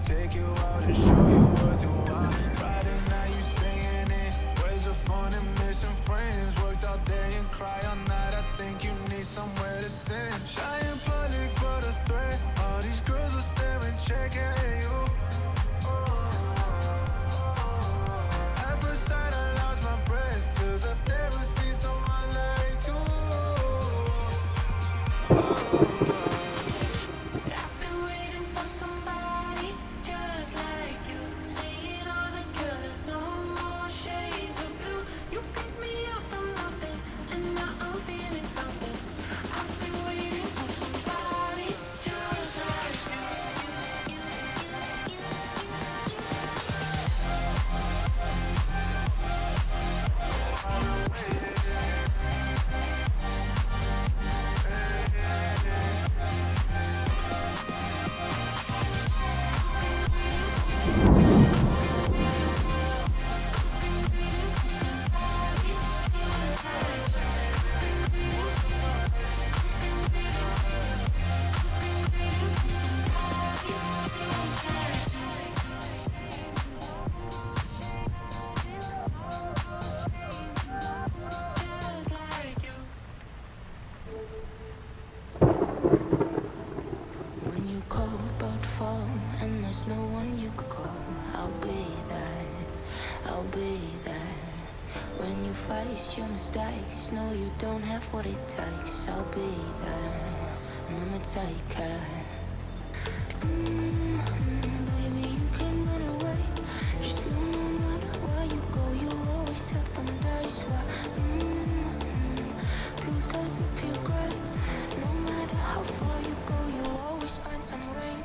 take you out and show you worth it. Why? Friday night you staying in. Where's the fun and missing friends? Worked all day and cry all night. I think you need somewhere to send. Shy in public but a threat. All these girls are staring, checking you. At first sight I lost my breath, cause I've never seen someone like you. I've been waiting for somebody just like you. Seeing all the colors, no more shades of blue. You picked me up from nothing, and now I'm feeling something. I've been waiting for somebody just like you. Just like you. When you cold about to fall and there's no one you could call, I'll be there, I'll be there. When you face your mistakes, no you don't have what it takes, I'll be there, and I'ma take care. Baby, you can run away, just know no matter where you go, you'll always have them days where blue skies appear gray. No matter how far you go, you'll always find some rain.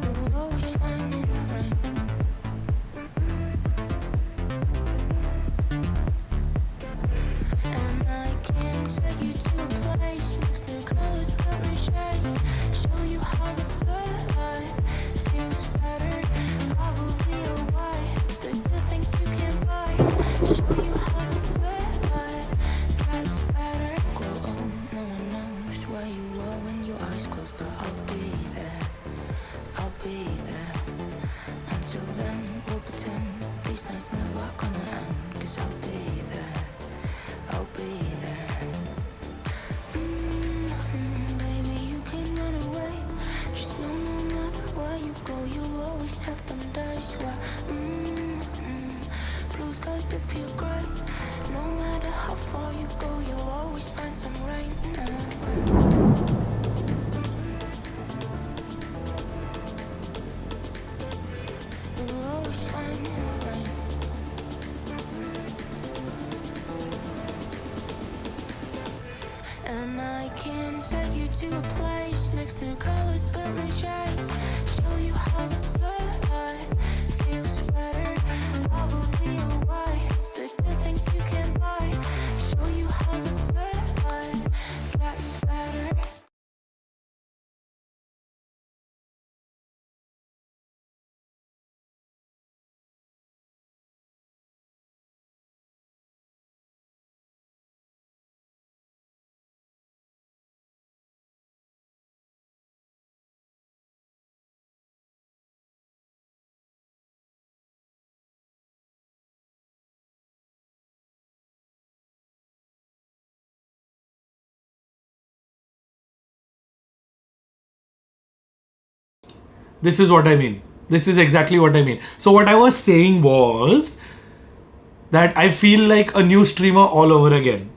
You'll always find rain. And I can take you to a place, mix the colors, but no shades. Show you how the good life feels better. Probably a why, it's the good things you can buy. Show you how the good life gets better. Grow old, no one knows where you are when your eyes close, but I'll be there, I'll be there. Until then, we'll pretend these nights never gonna end, cause I'll be there, I'll be there. Baby, you can run away, just know no matter where you go, you'll always have them days where blue skies appear gray. No matter how far you go, you'll always find some rain. You'll always find rain. And I can take you to a place, mix the colors but no shades. Show you how the good life feels better. Probably a why, it's the good things you can buy. Show you how the good life gets better. This is what I mean. This is exactly what I mean. So what I was saying was that I feel like a new streamer all over again.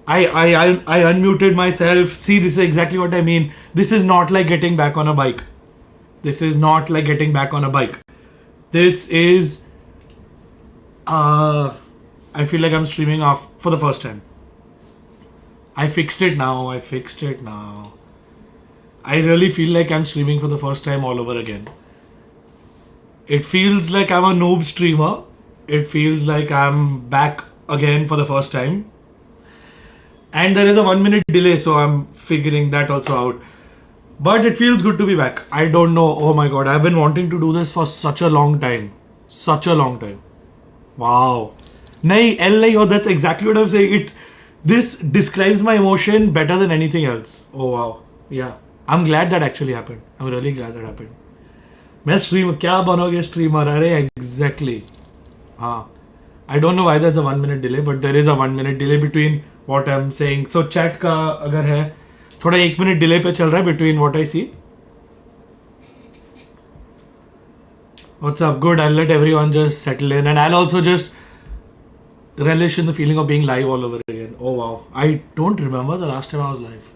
I unmuted myself. See, this is exactly what I mean. This is not like getting back on a bike. This is not like getting back on a bike. This is I feel like I'm streaming off for the first time. I fixed it now. I really feel like I'm streaming for the first time all over again. It feels like I'm a noob streamer. It feels like I'm back again for the first time. And there is a 1 minute delay, so I'm figuring that also out. But it feels good to be back. I don't know. Oh my god, I've been wanting to do this for such a long time. Wow. Nahi, L nahi, oh, that's exactly what I'm saying. This describes my emotion better than anything else. Oh wow. Yeah. I'm glad that actually happened. I'm really glad that happened. मैं streamer क्या बनोगे streamer? अरे exactly. हाँ. I don't know why there's a 1 minute delay, but there is a 1 minute delay between what I'm saying. So chat का अगर है थोड़ा 1 minute delay पे चल रहा है between what I see. What's up? Good. I'll let everyone just settle in, and I'll also just relish in the feeling of being live all over again. Oh wow. I don't remember the last time I was live.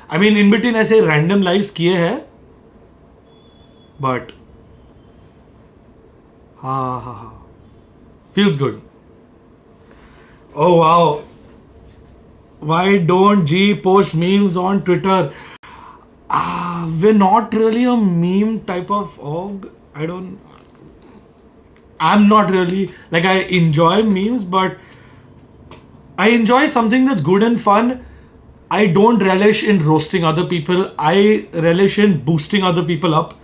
I mean, in between ऐसे random lives किए हैं, but ha. Feels good. Oh wow. Why don't G post memes on Twitter? We're not really a meme type of org. I'm not really, like, I enjoy memes, but I enjoy something that's good and fun. I don't relish in roasting other people. I relish in boosting other people up.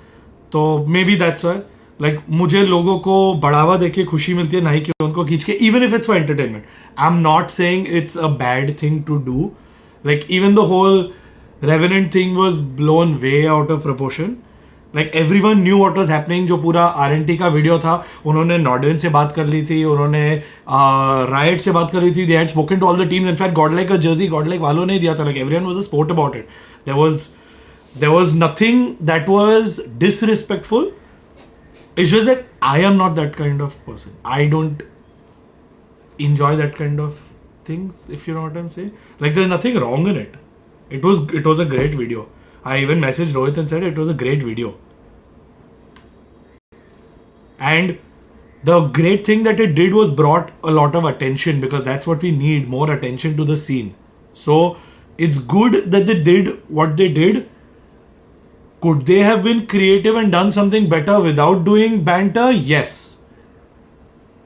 तो maybe that's why. Like, मुझे लोगों को बढ़ावा देके खुशी मिलती है, नहीं कि उनको खींच के, even if it's for entertainment. I'm not saying it's a bad thing to do. Like, even the whole Revenant thing was blown way out of proportion. Like, everyone knew what was happening. जो पूरा R&T का video था, उन्होंने नॉर्डन से बात कर ली थी, उन्होंने राइट से बात कर ली थी. They had spoken to all the teams. In fact, Godlike a jersey, Godlike वालों ने दिया था. Like, everyone was a sport about it. There was nothing that was disrespectful. It's just that I am not that kind of person. I don't enjoy that kind of things, if you know what I'm saying. Like, there's nothing wrong in it. It was a great video. I even messaged Rohit and said it was a great video. And the great thing that it did was brought a lot of attention, because that's what we need, more attention to the scene. So it's good that they did what they did. Could they have been creative and done something better without doing banter? Yes.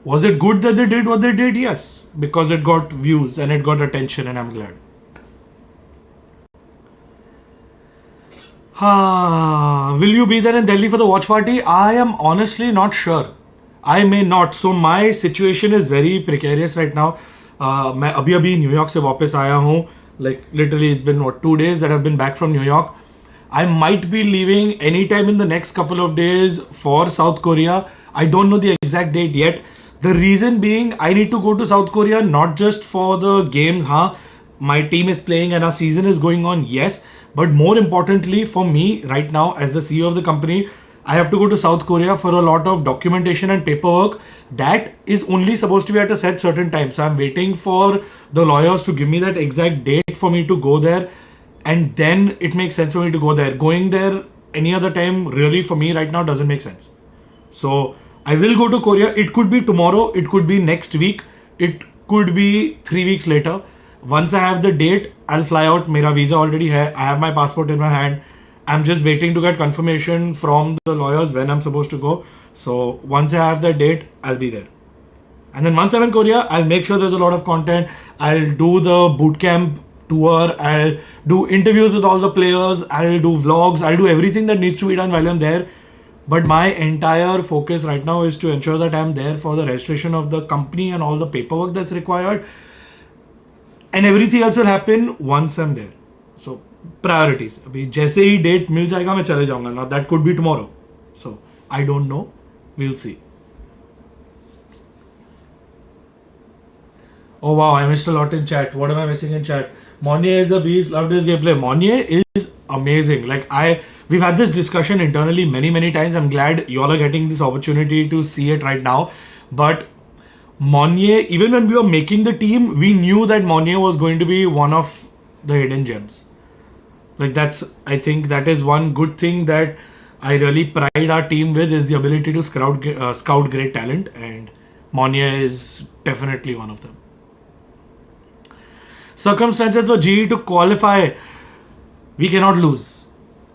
Was it good that they did what they did? Yes. Because it got views and it got attention, and I'm glad. Will you be there in Delhi for the watch party? I am honestly not sure. I may not. So my situation is very precarious right now. मैं अभी New York से वापस आया हूँ. Like, literally it's been 2 days that I've been back from New York. I might be leaving anytime in the next couple of days for South Korea. I don't know the exact date yet. The reason being, I need to go to South Korea not just for the games. My team is playing and our season is going on, yes. But more importantly for me right now, as the CEO of the company, I have to go to South Korea for a lot of documentation and paperwork that is only supposed to be at a set certain time. So I'm waiting for the lawyers to give me that exact date for me to go there. And then it makes sense for me to go there. Going there any other time really for me right now doesn't make sense. So I will go to Korea. It could be tomorrow. It could be next week. It could be 3 weeks later. Once I have the date, I'll fly out. Mera visa already hai. I have my passport in my hand. I'm just waiting to get confirmation from the lawyers when I'm supposed to go. So once I have the date, I'll be there. And then once I'm in Korea, I'll make sure there's a lot of content. I'll do the bootcamp tour. I'll do interviews with all the players. I'll do vlogs. I'll do everything that needs to be done while I'm there. But my entire focus right now is to ensure that I'm there for the registration of the company and all the paperwork that's required. And everything else will happen once I'm there. So priorities. अभी जैसे ही date मिल जाएगा मैं चले जाऊँगा. Now that could be tomorrow. So I don't know. We'll see. Oh wow, I missed a lot in chat. What am I missing in chat? Monnier is a beast. Loved his gameplay. Monnier is amazing. Like, we've had this discussion internally many times. I'm glad you all are getting this opportunity to see it right now. But Monnier, even when we were making the team, we knew that Monnier was going to be one of the hidden gems. Like, I think that is one good thing that I really pride our team with, is the ability to scout great talent, and Monnier is definitely one of them. Circumstances for GE to qualify, we cannot lose.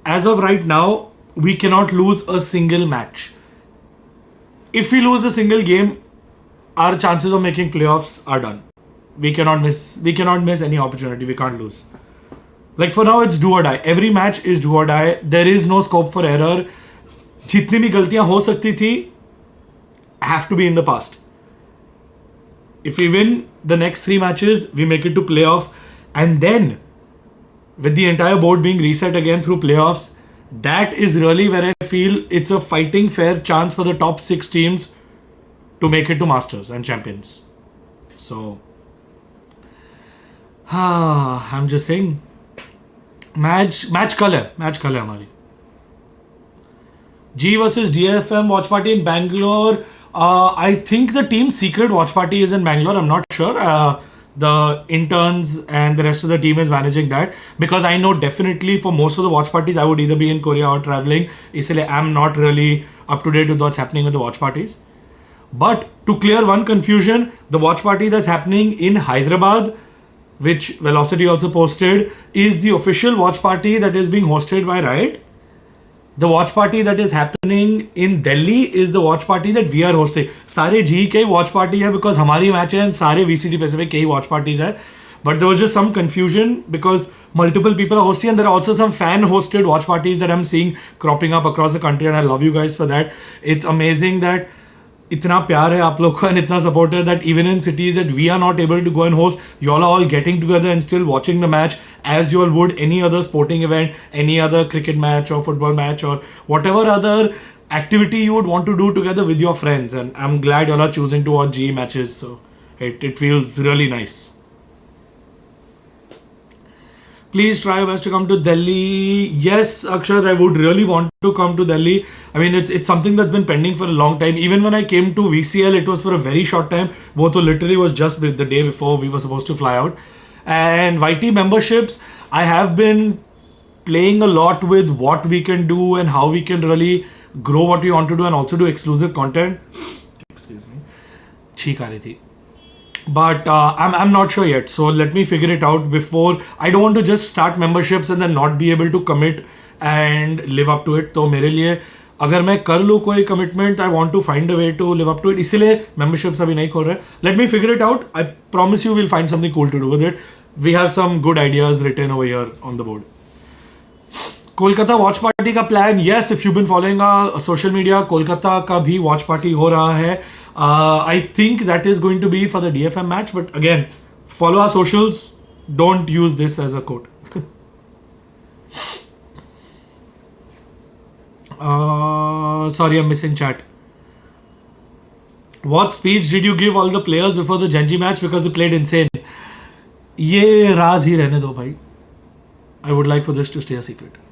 As of right now, we cannot lose a single match. If we lose a single game, our chances of making playoffs are done. We cannot miss any opportunity. We can't lose. Like, for now, it's do or die. Every match is do or die. There is no scope for error. जितनी भी गलतियां हो सकती थी have to be in the past. If we win the next 3 matches, we make it to playoffs, and then with the entire board being reset again through playoffs, that is really where I feel it's a fighting fair chance for the top 6 teams to make it to Masters and Champions. So I'm just saying, match कल है हमारी. G versus DFM watch party in Bangalore. I think the team's secret watch party is in Bangalore. I'm not sure. The interns and the rest of the team is managing that, because I know definitely for most of the watch parties I would either be in Korea or traveling. Isliye I'm not really up to date with what's happening with the watch parties. But to clear one confusion, the watch party that's happening in Hyderabad, which Velocity also posted, is the official watch party that is being hosted by Riot. The watch party that is happening in Delhi is the watch party that we are hosting. सारे जी के watch party है because हमारी match है, and सारे VCT Pacific के ही watch parties है. But there was just some confusion because multiple people are hosting, and there are also some fan hosted watch parties that I'm seeing cropping up across the country, and I love you guys for that. It's amazing that इतना प्यार है आप लोग को and इतना support है that even in cities that we are not able to go and host, you all are all getting together and still watching the match as you all would any other sporting event, any other cricket match or football match or whatever other activity you would want to do together with your friends. And I'm glad you all are choosing to watch GE matches, so it feels really nice. Please try your best to come to Delhi. Yes, Akshat, I would really want to come to Delhi. I mean, it's something that's been pending for a long time. Even when I came to VCL, it was for a very short time. Both literally was just the day before we were supposed to fly out. And YT memberships, I have been playing a lot with what we can do and how we can really grow what we want to do and also do exclusive content. Excuse me. Cheek aa rahi thi. But I'm not sure yet, so let me figure it out before. I don't want to just start memberships and then not be able to commit and live up to it. तो मेरे लिए अगर मैं कर लूँ कोई commitment, I want to find a way to live up to it. इसीलिए memberships अभी नहीं खोल रहे. Let me figure it out. I promise you we'll find something cool to do with it. We have some good ideas written over here on the board. Kolkata watch party का प्लान, yes, if you've been following our social media, Kolkata का भी watch party हो रहा है. I think that is going to be for the DFM match, but again, follow our socials. Don't use this as a quote. Sorry, I'm missing chat. What speech did you give all the players before the Genji match because they played insane? ये राज ही रहने दो भाई. I would like for this to stay a secret.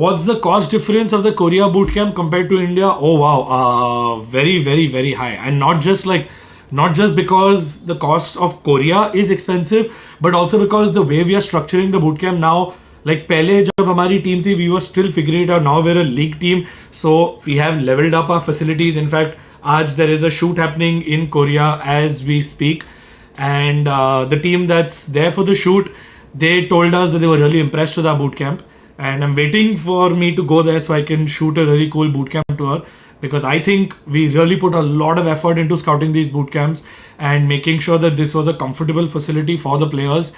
What's the cost difference of the Korea bootcamp compared to India? Oh wow, very, very, very high. And not just because the cost of Korea is expensive, but also because the way we are structuring the bootcamp now, like पहले जब हमारी team थी, we were still figuring it out. Now we're a league team, so we have leveled up our facilities. In fact, आज there is a shoot happening in Korea as we speak, and the team that's there for the shoot, they told us that they were really impressed with our bootcamp. And I'm waiting for me to go there so I can shoot a really cool bootcamp tour, because I think we really put a lot of effort into scouting these bootcamps and making sure that this was a comfortable facility for the players.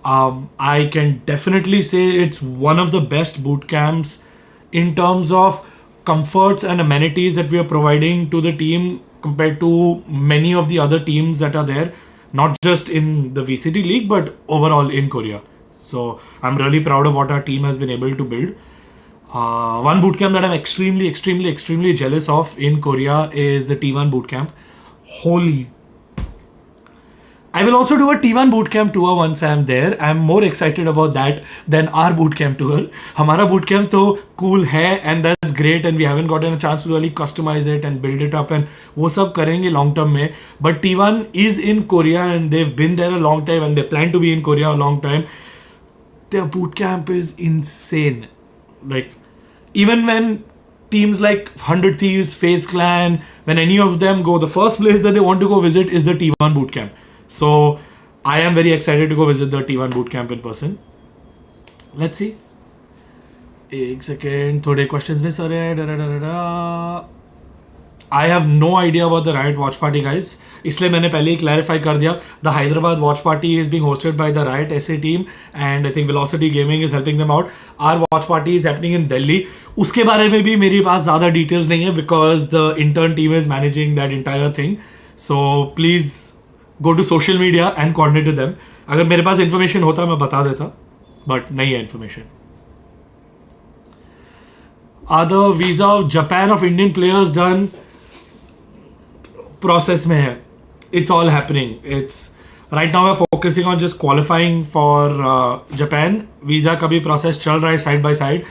I can definitely say it's one of the best bootcamps in terms of comforts and amenities that we are providing to the team compared to many of the other teams that are there, not just in the VCT league but overall in Korea. So I'm really proud of what our team has been able to build. One bootcamp that I'm extremely jealous of in Korea is the T1 bootcamp. Holy! I will also do a T1 bootcamp tour once I'm there. I'm more excited about that than our bootcamp tour. हमारा bootcamp तो cool है and that's great, and we haven't gotten a chance to really customize it and build it up, and वो सब करेंगे long term में. But T1 is in Korea and they've been there a long time and they plan to be in Korea a long time. Their bootcamp is insane. Like, even when teams like 100 Thieves, FaZe Clan, when any of them go, the first place that they want to go visit is the T1 bootcamp. So I am very excited to go visit the T1 bootcamp in person. Let's see. एक second, थोड़े questions miss हो रहे हैं. I have no idea about the Riot watch party, guys. इसलिए मैंने पहले ही clarify कर दिया. The Hyderabad watch party is being hosted by the Riot SA team, and I think Velocity Gaming is helping them out. Our watch party is happening in Delhi. उसके बारे में भी मेरे पास ज़्यादा details नहीं है because the intern team is managing that entire thing. So please go to social media and coordinate with them. अगर मेरे पास information होता मैं बता देता, but नहीं है information. Are the visa of Japan of Indian players done? Process में है. It's all happening. It's right now we're focusing on just qualifying for Japan. Visa का भी process चल रहा है side by side.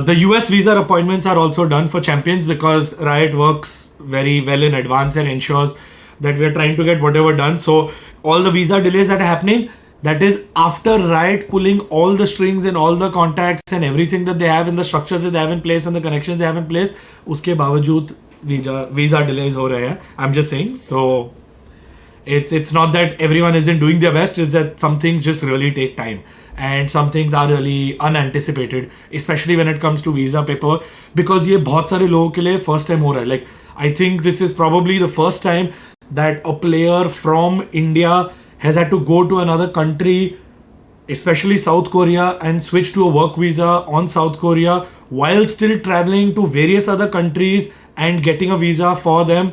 The US visa appointments are also done for champions because Riot works very well in advance and ensures that we are trying to get whatever done. So all the visa delays that are happening, that is after Riot pulling all the strings and all the contacts and everything that they have in the structure that they have in place and the connections they have in place, उसके बावजूद visa delays हो रहे हैं. I'm just saying. So it's not that everyone isn't doing their best, it's that some things just really take time and some things are really unanticipated, especially when it comes to visa paper, because ये बहुत सारे लोगों के लिए first time हो रहा है. Like I think this is probably the first time that a player from India has had to go to another country, especially South Korea, and switch to a work visa on South Korea while still traveling to various other countries and getting a visa for them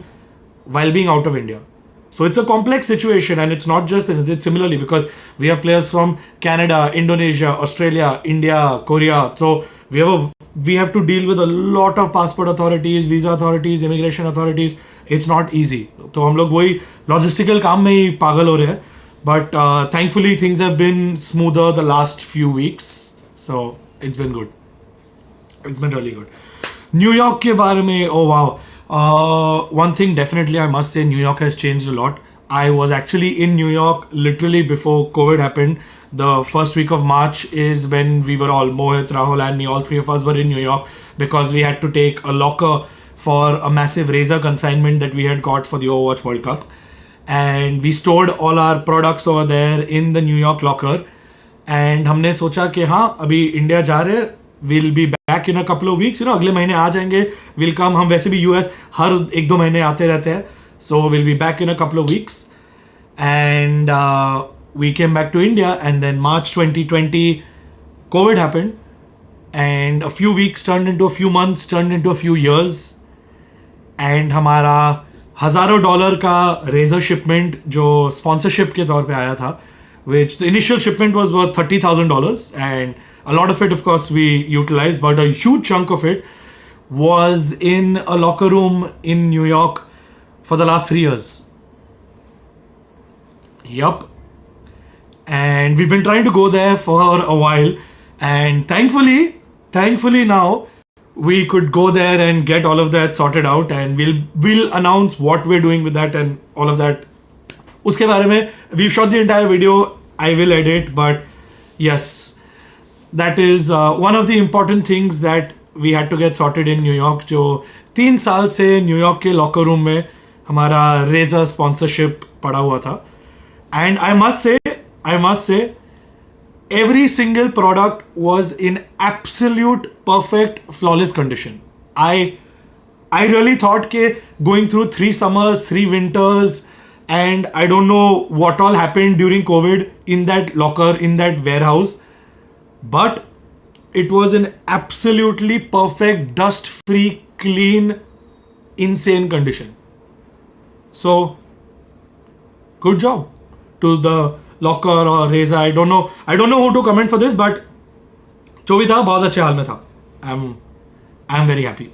while being out of India. So it's a complex situation, and it's not just it's similarly because we have players from Canada, Indonesia, Australia, India, Korea. So we have to deal with a lot of passport authorities, visa authorities, immigration authorities. It's not easy. तो हम लोग वही logistical काम में ही पागल हो रहे हैं. But thankfully things have been smoother the last few weeks. So it's been good. It's been really good. New York के बारे में, oh wow. One thing definitely I must say, New York has changed a lot. I was actually in New York literally before COVID happened. The first week of March is when we were all, Mohit, Rahul and me, all three of us were in New York because we had to take a locker for a massive Razor consignment that we had got for the Overwatch World Cup. And we stored all our products over there in the New York locker. And हमने सोचा कि हाँ अभी India जा रहे हैं, we'll be back in a couple of weeks, अगले महीने आ जाएंगे, we'll come. हम वैसे भी US हर 1-2 महीने आते रहते हैं, so we'll be back in a couple of weeks. And we came back to India, and then March 2020 COVID happened, and a few weeks turned into a few months, turned into a few years, and हमारा हज़ारों dollar का razor shipment जो sponsorship के तौर पे आया था, which the initial shipment was worth $30,000, and a lot of it of course we utilized, but a huge chunk of it was in a locker room in New York for the last 3 years. Yup. And we've been trying to go there for a while, and thankfully now we could go there and get all of that sorted out, and we'll announce what we're doing with that and all of that. उसके बारे में we've shot the entire video. I will edit, but yes, that is one of the important things that we had to get sorted in New York. जो 3 साल से New York के locker room में हमारा razor sponsorship पड़ा हुआ था, and I must say every single product was in absolute perfect flawless condition. I really thought ke going through 3 summers, 3 winters, and I don't know what all happened during COVID in that locker, in that warehouse, but it was in absolutely perfect, dust-free, clean, insane condition. So good job to the locker or Reza. I don't know who to comment for this, but जो भी था बहुत अच्छे हाल में था. I'm very happy.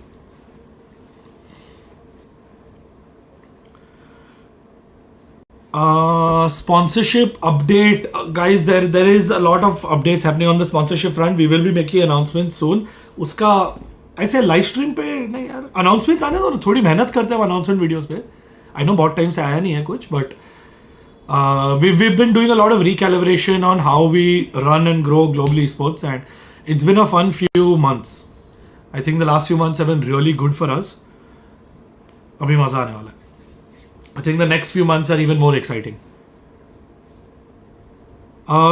Sponsorship update, guys. There is a lot of updates happening on the sponsorship front. We will be making announcements soon. उसका ऐसे live stream पे नहीं यार, announcements आने दो, थोड़ी मेहनत करते हैं announcement videos पे. I know बहुत टाइम से आया नहीं है कुछ, but we've been doing a lot of recalibration on how we run and grow globally esports, and it's been a fun few months. I think the last few months have been really good for us. अभी मजा आने वाला है. I think the next few months are even more exciting.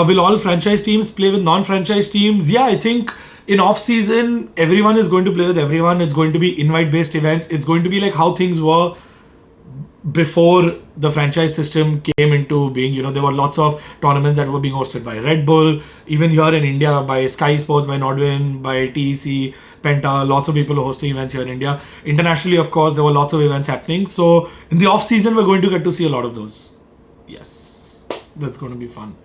Will all franchise teams play with non-franchise teams? Yeah, I think in off season, everyone is going to play with everyone. It's going to be invite based events. It's going to be like how things were before the franchise system came into being. You know, there were lots of tournaments that were being hosted by Red Bull, even here in India by Sky Sports, by Nodwin, by TEC, Penta. Lots of people are hosting events here in India. Internationally, of course, there were lots of events happening. So in the off season, we're going to get to see a lot of those. Yes, that's going to be fun.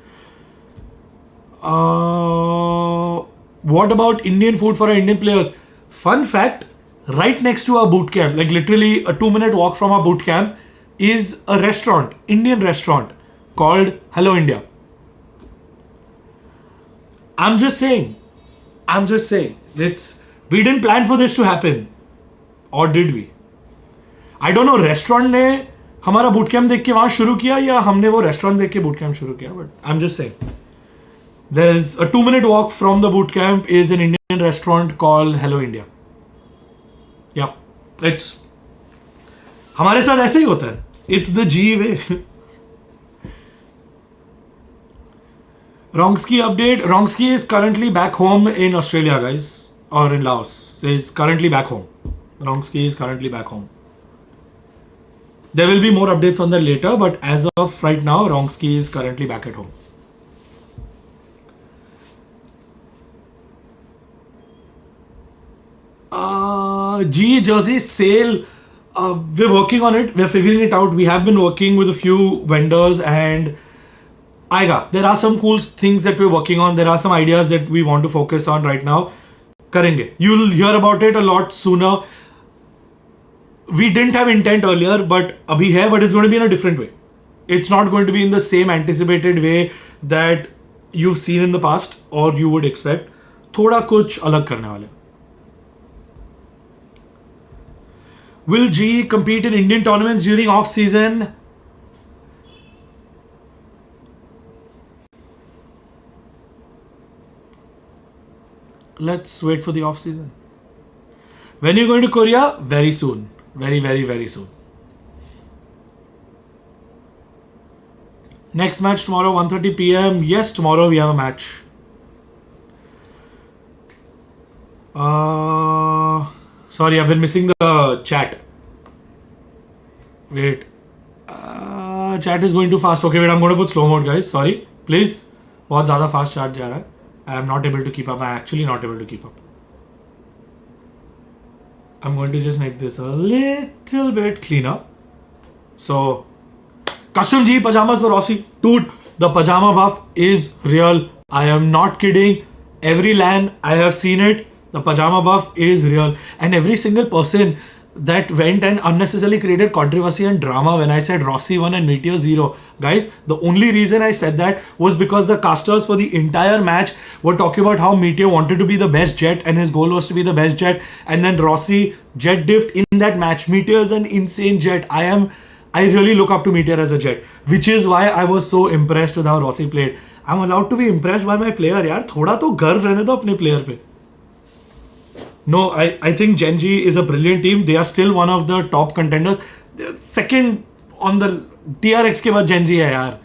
What about Indian food for our Indian players? Fun fact, right next to our boot camp, like literally a 2-minute walk from our boot camp, is a restaurant, Indian restaurant called Hello India. I'm just saying, we didn't plan for this to happen. Or did we? I don't know, restaurant ने हमारा boot camp देख के वहाँ शुरू किया या हमने वो restaurant देख के boot camp शुरू किया, but I'm just saying. There's a 2-minute walk from the boot camp is an Indian restaurant called Hello India. Yeah, it's हमारे साथ ऐसे ही होता है. It's the G way. Rongski update. Rongski is currently back home in Australia, guys, or in Laos. He's currently back home. Rongski is currently back home. There will be more updates on that later, but as of right now, Rongski is currently back at home. G jersey sale. We're working on it. We're figuring it out. We have been working with a few vendors and there are some cool things that we're working on. There are some ideas that we want to focus on right now. Karenge. You'll hear about it a lot sooner. We didn't have intent earlier, but abhi hai, but it's going to be in a different way. It's not going to be in the same anticipated way that you've seen in the past or you would expect. Thoda kuch alag karne wale. Will G compete in Indian tournaments during off season? Let's wait for the off season. When are you going to Korea? Very soon. Very, very, very soon. Next match tomorrow, 1:30 p.m. Yes, tomorrow we have a match. Sorry, I've been missing the chat. Wait. Chat is going too fast. Okay, wait, I'm going to put slow mode, guys. Sorry. Please. बहुत ज़्यादा fast chat जा रहा है. I am not able to keep up. I'm actually not able to keep up. I'm going to just make this a little bit cleaner. So, custom G pajamas for Rossi. Dude, the pajama buff is real. I am not kidding. Every LAN, I have seen it. The pajama buff is real. And every single person that went and unnecessarily created controversy and drama when I said Rossi 1 and Meteor 0. Guys, the only reason I said that was because the casters for the entire match were talking about how Meteor wanted to be the best jet and his goal was to be the best jet. And then Rossi jet diffed in that match. Meteor is an insane jet. I really look up to Meteor as a jet, which is why I was so impressed with how Rossi played. I'm allowed to be impressed by my player, yaar. Thoda to garv rehne do apne player pe. No, I think Gen G is a brilliant team. They are still one of the top contenders. They're second on the TRX के बाद Gen Z है यार.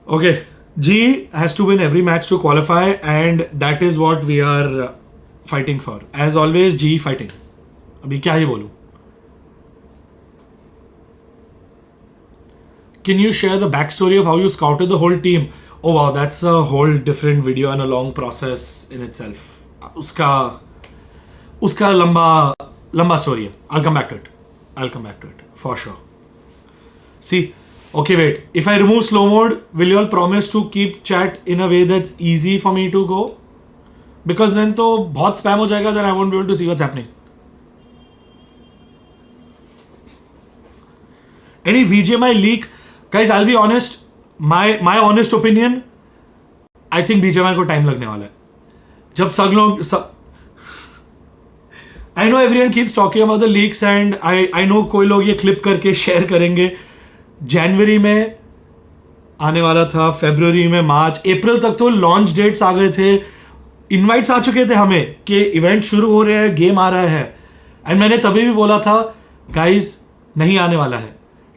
Okay, G has to win every match to qualify, and that is what we are fighting for. As always, G fighting. अभी क्या ही बोलूं? Can you share the backstory of how you scouted the whole team? Oh wow, that's a whole different video and a long process in itself. Uska lamba story hai. I'll come back to it for sure. See, okay, wait. If I remove slow mode, will you all promise to keep chat in a way that's easy for me to go? Because then to bahut spam ho jayega, then I won't be able to see what's happening. Any BGMI leak? Guys, I'll be honest. My honest opinion, I think BGMI को time लगने वाला है. जब सब I know everyone keeps talking about the leaks and I know कोई लोग ये clip करके share करेंगे. January में आने वाला था, February में, March, April तक तो launch dates आ गए थे. Invites आ चुके थे हमें कि event शुरू हो रहा है, game आ रहा है. And मैंने तभी भी बोला था, guys, नहीं आने वाला है.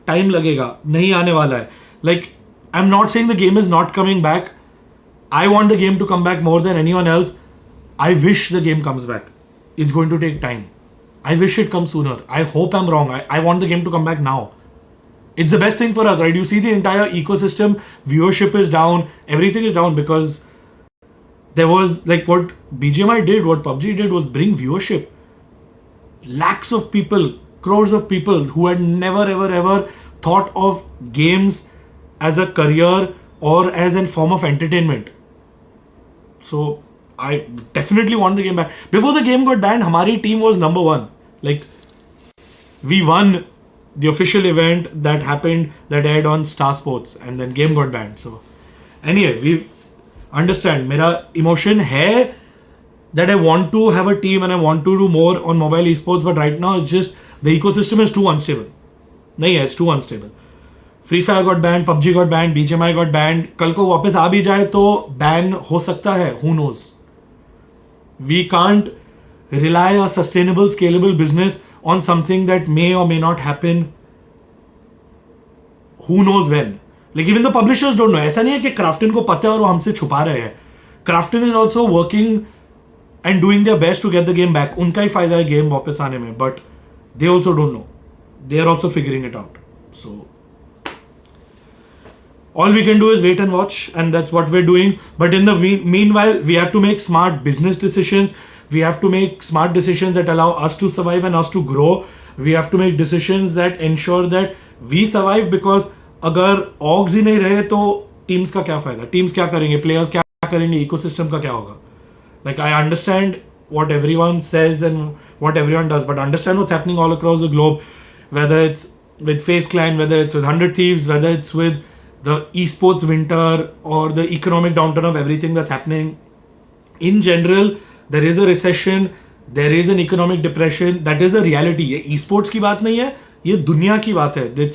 Time लगेगा, नहीं आने वाला है. Like, I'm not saying the game is not coming back. I want the game to come back more than anyone else. I wish the game comes back. It's going to take time. I wish it comes sooner. I hope I'm wrong. I want the game to come back now. It's the best thing for us, right? You see the entire ecosystem, viewership is down, everything is down because there was like what BGMI did, what PUBG did was bring viewership. Lakhs of people, crores of people who had never ever thought of games as a career or as a form of entertainment. So I definitely want the game back. Before the game got banned, Hamari team was number one. Like, we won the official event that happened, that aired on Star Sports, and then game got banned. So anyway, we understand. Mera emotion hai that I want to have a team and I want to do more on mobile esports, but right now it's just the ecosystem is too unstable. Nahi hai, it's too unstable. Free Fire got banned, PUBG got banned, BGMI got banned. कल को वापस आ भी जाए तो ban हो सकता है. Who knows? We can't rely a sustainable, scalable business on something that may or may not happen. Who knows when? Like even the publishers don't know. ऐसा नहीं है कि Krafton को पता है और वो हमसे छुपा रहे हैं. Krafton is also working and doing their best to get the game back. उनका ही फायदा है game वापस आने में. But they also don't know. They are also figuring it out. So all we can do is wait and watch, and that's what we're doing. But in the meanwhile, we have to make smart business decisions. We have to make smart decisions that allow us to survive and us to grow. We have to make decisions that ensure that we survive, because अगर ऑग्स ही नहीं रहे तो teams का क्या फायदा? Teams क्या करेंगे? Players क्या करेंगे? इकोसिस्टम का क्या होगा? Like, I understand what everyone says and what everyone does, but understand what's happening all across the globe, whether it's with FaZe Clan, whether it's with 100 Thieves, whether it's with the esports winter or the economic downturn of everything that's happening. In general, there is a recession, there is an economic depression. That is a reality. ये esports की बात नहीं है, ये दुनिया की बात है.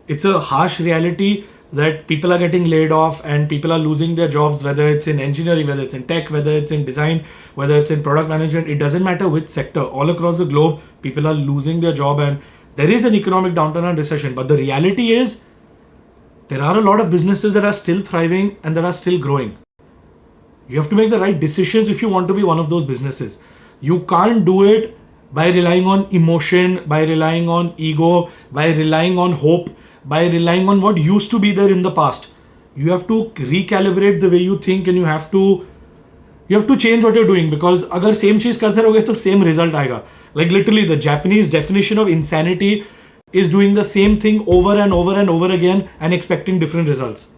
It's a harsh reality that people are getting laid off and people are losing their jobs, whether it's in engineering, whether it's in tech, whether it's in design, whether it's in product management. It doesn't matter which sector. All across the globe, people are losing their job and there is an economic downturn and recession. But the reality is, there are a lot of businesses that are still thriving and that are still growing. You have to make the right decisions if you want to be one of those businesses. You can't do it by relying on emotion, by relying on ego, by relying on hope, by relying on what used to be there in the past. You have to recalibrate the way you think, and you have to change what you're doing, because अगर same चीज करते रहोगे तो same result आएगा. Like literally, the Japanese definition of insanity is doing the same thing over and over and over again and expecting different results.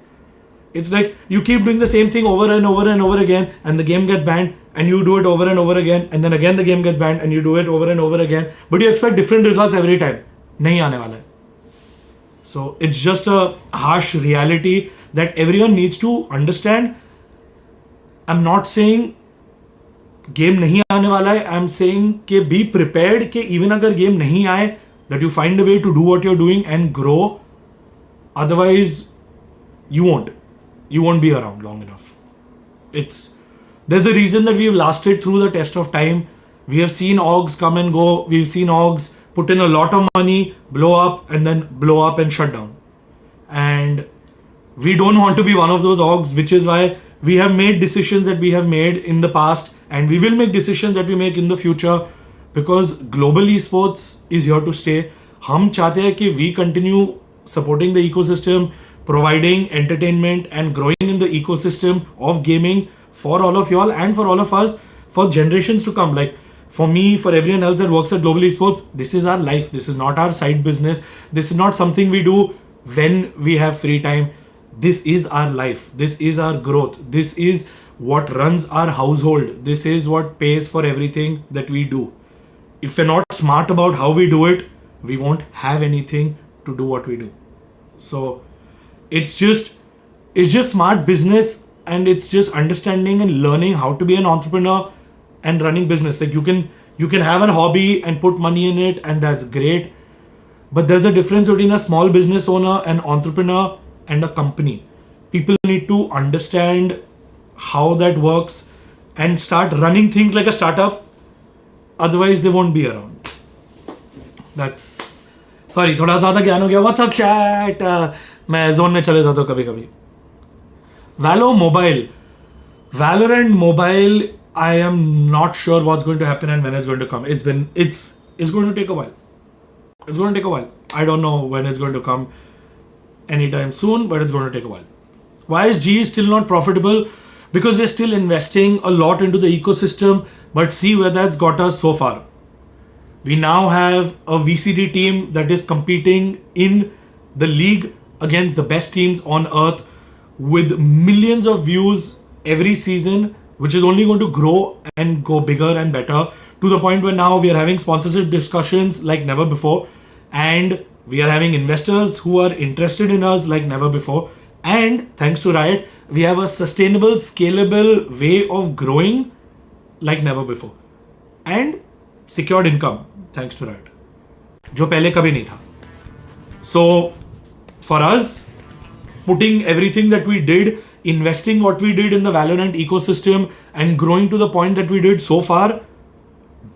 It's like you keep doing the same thing over and over and over again, and the game gets banned, and you do it over and over again, and then again the game gets banned and you do it over and over again, but you expect different results every time. नहीं आने वाला है. So it's just a harsh reality that everyone needs to understand. I'm not saying game नहीं आने वाला है. I'm saying कि be prepared कि even अगर game नहीं आए, that you find a way to do what you're doing and grow. Otherwise, you won't be around long enough. There's a reason that we've lasted through the test of time. We have seen orgs come and go. We've seen orgs put in a lot of money, blow up, and then blow up and shut down. And we don't want to be one of those orgs, which is why we have made decisions that we have made in the past, and we will make decisions that we make in the future, because global esports is here to stay. हम चाहते हैं कि we continue supporting the ecosystem, providing entertainment and growing in the ecosystem of gaming for all of y'all and for all of us for generations to come. Like for me, for everyone else that works at global esports, this is our life. This is not our side business. This is not something we do when we have free time. This is our life. This is our growth. This is what runs our household. This is what pays for everything that we do. If we're not smart about how we do it, we won't have anything to do what we do. So it's just smart business, and it's just understanding and learning how to be an entrepreneur and running business. Like you can have a hobby and put money in it, and that's great. But there's a difference between a small business owner, an entrepreneur, and a company. People need to understand how that works and start running things like a startup. Otherwise, they won't be around. Sorry, थोड़ा ज़्यादा ज्ञान हो गया. What's up chat? मैं zone में चले जाता हूँ कभी कभी. Valo Mobile. Valorant Mobile, I am not sure what's going to happen and when it's going to come. It's going to take a while. It's going to take a while. I don't know when it's going to come anytime soon, but it's going to take a while. Why is G still not profitable? Because we're still investing a lot into the ecosystem, but see where that's got us so far. We now have a VCD team that is competing in the league against the best teams on earth with millions of views every season, which is only going to grow and go bigger and better to the point where now we are having sponsorship discussions like never before, and we are having investors who are interested in us like never before. And thanks to Riot, we have a sustainable, scalable way of growing like never before. And secured income thanks to Riot, जो पहले कभी नहीं था. So for us, putting everything that we did, investing what we did in the Valorant ecosystem and growing to the point that we did so far,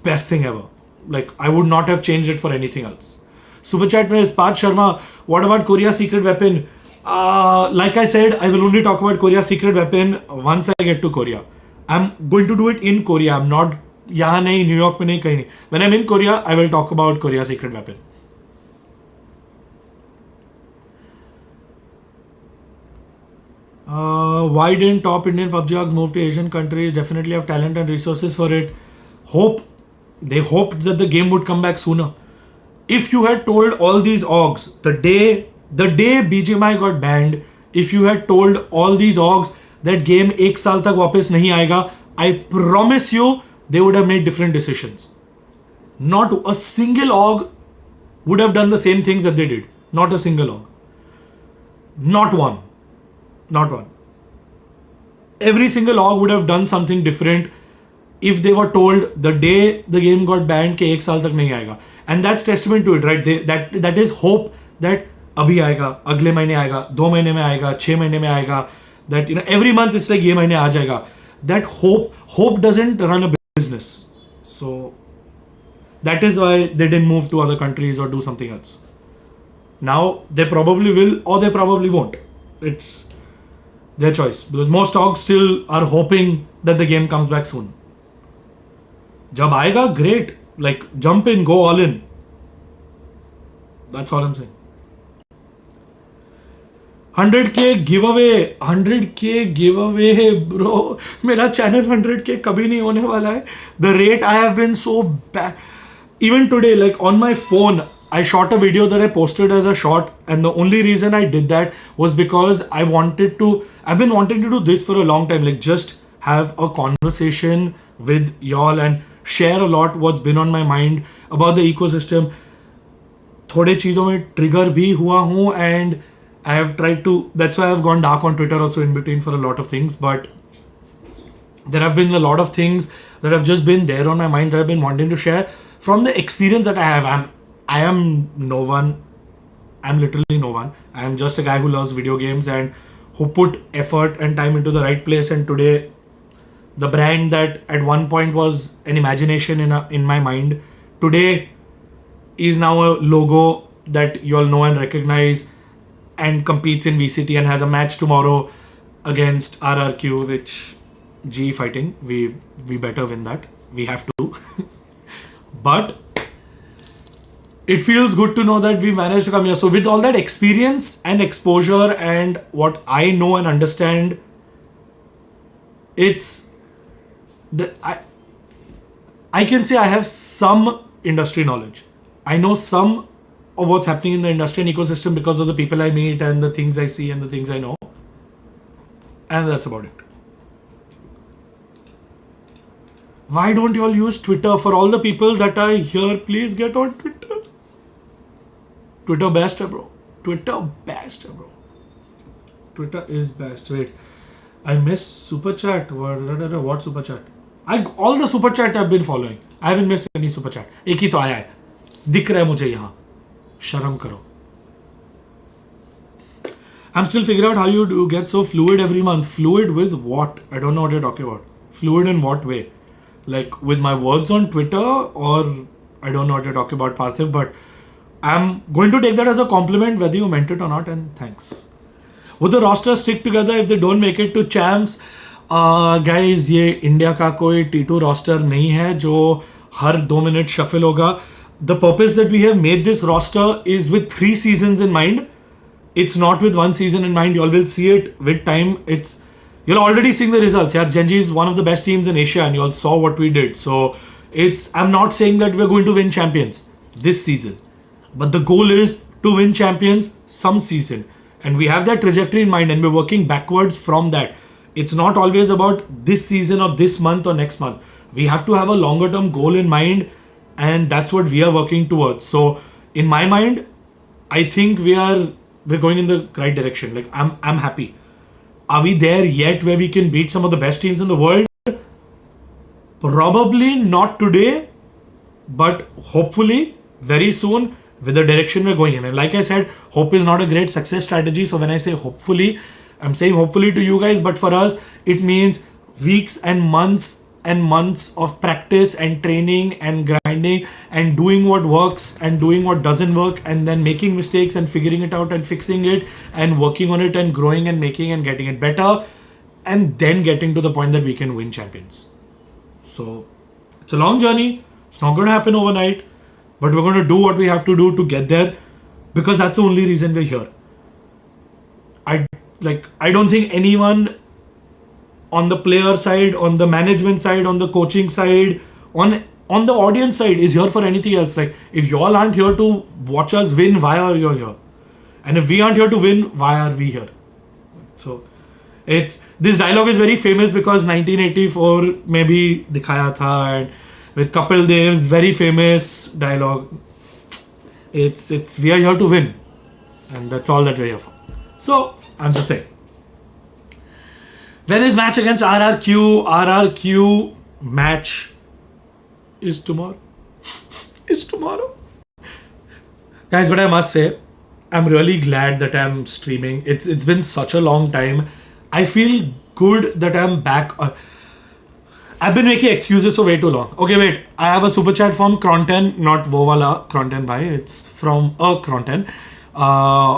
best thing ever. Like, I would not have changed it for anything else. Super chat में Ispat Sharma, what about Korea's secret weapon? Like I said, I will only talk about Korea's secret weapon once I get to Korea. I'm going to do it in Korea. I'm not यहाँ नहीं, New York में नहीं, कहीं नहीं. When I'm in Korea, I will talk about Korea's secret weapon. Why didn't top Indian PUBG orgs move to Asian countries? Definitely have talent and resources for it. They hoped that the game would come back sooner. If you had told all these orgs the day BGMI got banned, if you had told all these orgs that game 1 साल तक वापस नहीं आएगा, I promise you they would have made different decisions. Not a single org would have done the same things that they did. Not a single org. Not one. Not one. Every single org would have done something different if they were told the day the game got banned कि 1 साल तक नहीं आएगा. And that's testament to it, right? That is hope that अभी आएगा, अगले महीने आएगा, 2 महीने में आएगा, 6 महीने में आएगा. That every month it's like ये महीने आ जाएगा. That hope doesn't run a business. So that is why they didn't move to other countries or do something else. Now they probably will or they probably won't. It's their choice, because most orgs still are hoping that the game comes back soon. जब आएगा, great. Like, jump in, go all in. That's all I'm saying. 100k giveaway, 100k giveaway, bro. मेरा channel 100k कभी नहीं होने वाला है. The rate I have been so bad. Even today, like on my phone, I shot a video that I posted as a short, and the only reason I did that was because I've been wanting to do this for a long time, like just have a conversation with y'all and share a lot what's been on my mind about the ecosystem. थोड़े चीज़ों में trigger भी हुआ हूँ, and I have tried to, that's why I've gone dark on Twitter also in between for a lot of things, but there have been a lot of things that have just been there on my mind that I've been wanting to share from the experience that I have. I am no one. I'm literally no one. I am just a guy who loves video games and who put effort and time into the right place. And today, the brand that at one point was an imagination in my mind, today is now a logo that you all know and recognize, and competes in VCT and has a match tomorrow against RRQ, which G fighting. We better win that. We have to. But it feels good to know that we managed to come here. So with all that experience and exposure and what I know and understand, it's I can say I have some industry knowledge. I know some of what's happening in the industry and ecosystem because of the people I meet and the things I see and the things I know. And that's about it. Why don't you all use Twitter? For all the people that are here, please get on Twitter. Twitter best, bro. Twitter best, bro. Twitter is best. Wait, I missed super chat. What super chat? All the super chat I've been following. I haven't missed any super chat. एक ही तो आया है. दिख रहा है मुझे यहाँ. शर्म करो. I'm still figuring out how you do get so fluid every month. Fluid with what? I don't know what you're talking about. Fluid in what way? Like with my words on Twitter, or I don't know what you're talking about, Parthiv, but I'm going to take that as a compliment, whether you meant it or not, and thanks. Would the roster stick together if they don't make it to champs? Guys ये India का कोई T2 roster नहीं है जो हर 2 minute shuffle होगा. The purpose that we have made this roster is with 3 seasons in mind. It's not with 1 season in mind. You all will see it with time. You're already seeing the results. Yeah, Genji is one of the best teams in Asia, and you all saw what we did. So I'm not saying that we're going to win champions this season, but the goal is to win champions some season, and we have that trajectory in mind, and we're working backwards from that. It's not always about this season or this month or next month. We have to have a longer term goal in mind, and that's what we are working towards. So in my mind, I think we're going in the right direction. Like I'm happy. Are we there yet where we can beat some of the best teams in the world? Probably not today, but hopefully very soon with the direction we're going in. And like I said, hope is not a great success strategy. So when I say hopefully, I'm saying hopefully to you guys, but for us, it means weeks and months of practice and training and grinding and doing what works and doing what doesn't work, and then making mistakes and figuring it out and fixing it and working on it and growing and making and getting it better, and then getting to the point that we can win champions. So it's a long journey. It's not going to happen overnight, but we're going to do what we have to do to get there, because that's the only reason we're here. I don't think anyone on the player side, on the management side, on the coaching side, on the audience side is here for anything else. Like, if y'all aren't here to watch us win, why are you here? And if we aren't here to win, why are we here? So this dialogue is very famous because 1984 maybe dikhaya tha, and with Kapil Dev's very famous dialogue. It's we are here to win, and that's all that we're here for. So I'm just saying. When is match against RRQ? RRQ match is tomorrow. It's tomorrow. Guys, but I must say, I'm really glad that I'm streaming. It's been such a long time. I feel good that I'm back. I've been making excuses for way too long. Okay, wait. I have a super chat from Cronten, not Vovala Cronten bhai. It's from Cronten.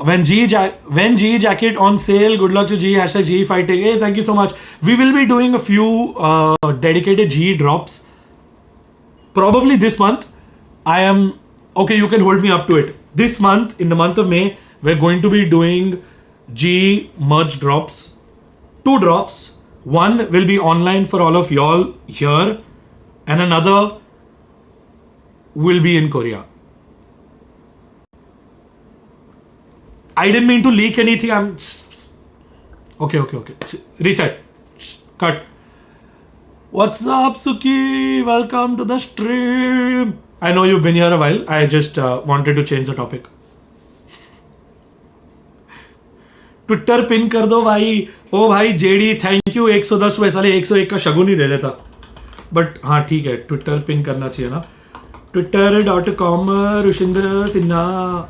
When GE jacket on sale, good luck to GE, hashtag GE fighting. Hey, thank you so much. We will be doing a few dedicated GE drops probably this month. Okay, you can hold me up to it. This month, in the month of May, we're going to be doing GE merch drops. 2 drops. One will be online for all of y'all here, and another will be in Korea. I didn't mean to leak anything. Okay. Reset. Cut. What's up, Suki? Welcome to the stream. I know you've been here a while. I just wanted to change the topic. Twitter pin कर दो भाई. ओ भाई JD thank you 110 रुपए. साले 101 का शगुन ही दे देता, but हाँ ठीक है, ट्विटर पिन करना चाहिए ना. twitter.com Rushindra Sinha.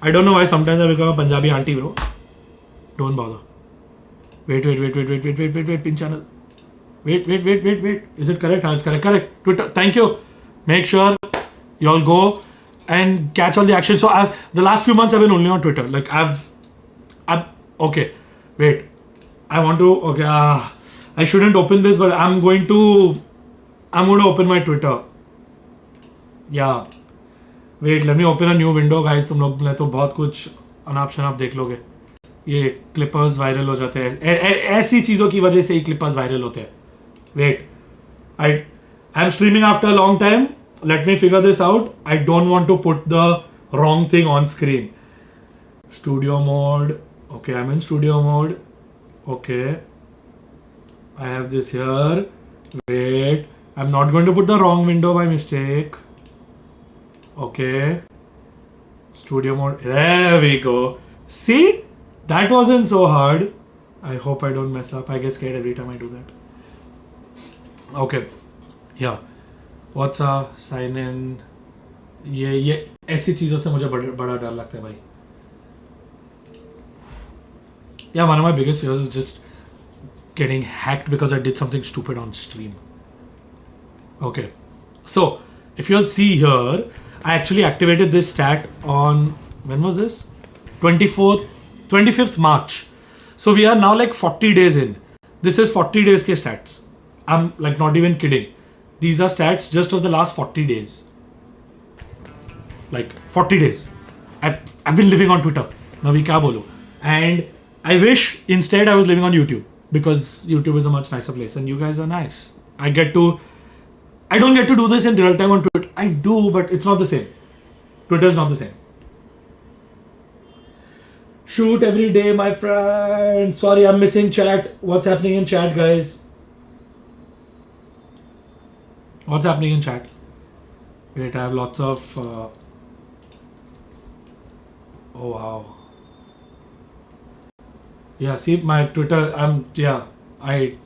I don't know why sometimes I become a Punjabi auntie, bro. Don't bother. Wait. Pin channel. Wait. Is it correct? It's correct. Twitter. Thank you. Make sure you all go and catch all the action. So the last few months I've been only on Twitter. Like okay. Wait. I shouldn't open this, but I'm going to open my Twitter. Yeah. Wait, let me open a new window, guys. तुम लोग ने तो बहुत कुछ अनाप शनाप देख लोगे. ये क्लिपर्स वायरल हो जाते हैं. ऐसी चीज़ों की वजह से ही क्लिपर्स वायरल होते हैं. Wait, I'm streaming after a long time. Let me figure this out. I don't want to put the wrong thing on screen. Studio mode. Okay, I'm in studio mode. Okay. I have this here. Wait, I'm not going to put the wrong window by mistake. Okay. Studio mode. There we go. See? That wasn't so hard. I hope I don't mess up. I get scared every time I do that. Okay. Yeah. What's a sign in? ये ऐसी चीज़ों से मुझे बड़ा डर लगता है भाई. Yeah, one of my biggest fears is just getting hacked because I did something stupid on stream. Okay. So, if you'll see here, I actually activated this stat on, when was this? 25th March. So we are now like 40 days in. This is 40 days ke stats. I'm like not even kidding. These are stats just of the last 40 days. Like 40 days. I've been living on Twitter. Now we kya bolu? And I wish instead I was living on YouTube, because YouTube is a much nicer place and you guys are nice. I don't get to do this in real time on Twitter. I do, but it's not the same. Twitter is not the same. Shoot every day, my friend. Sorry, I'm missing chat. What's happening in chat, guys? What's happening in chat? Wait, I have lots of... Oh, wow. Yeah, see, my Twitter, I'm going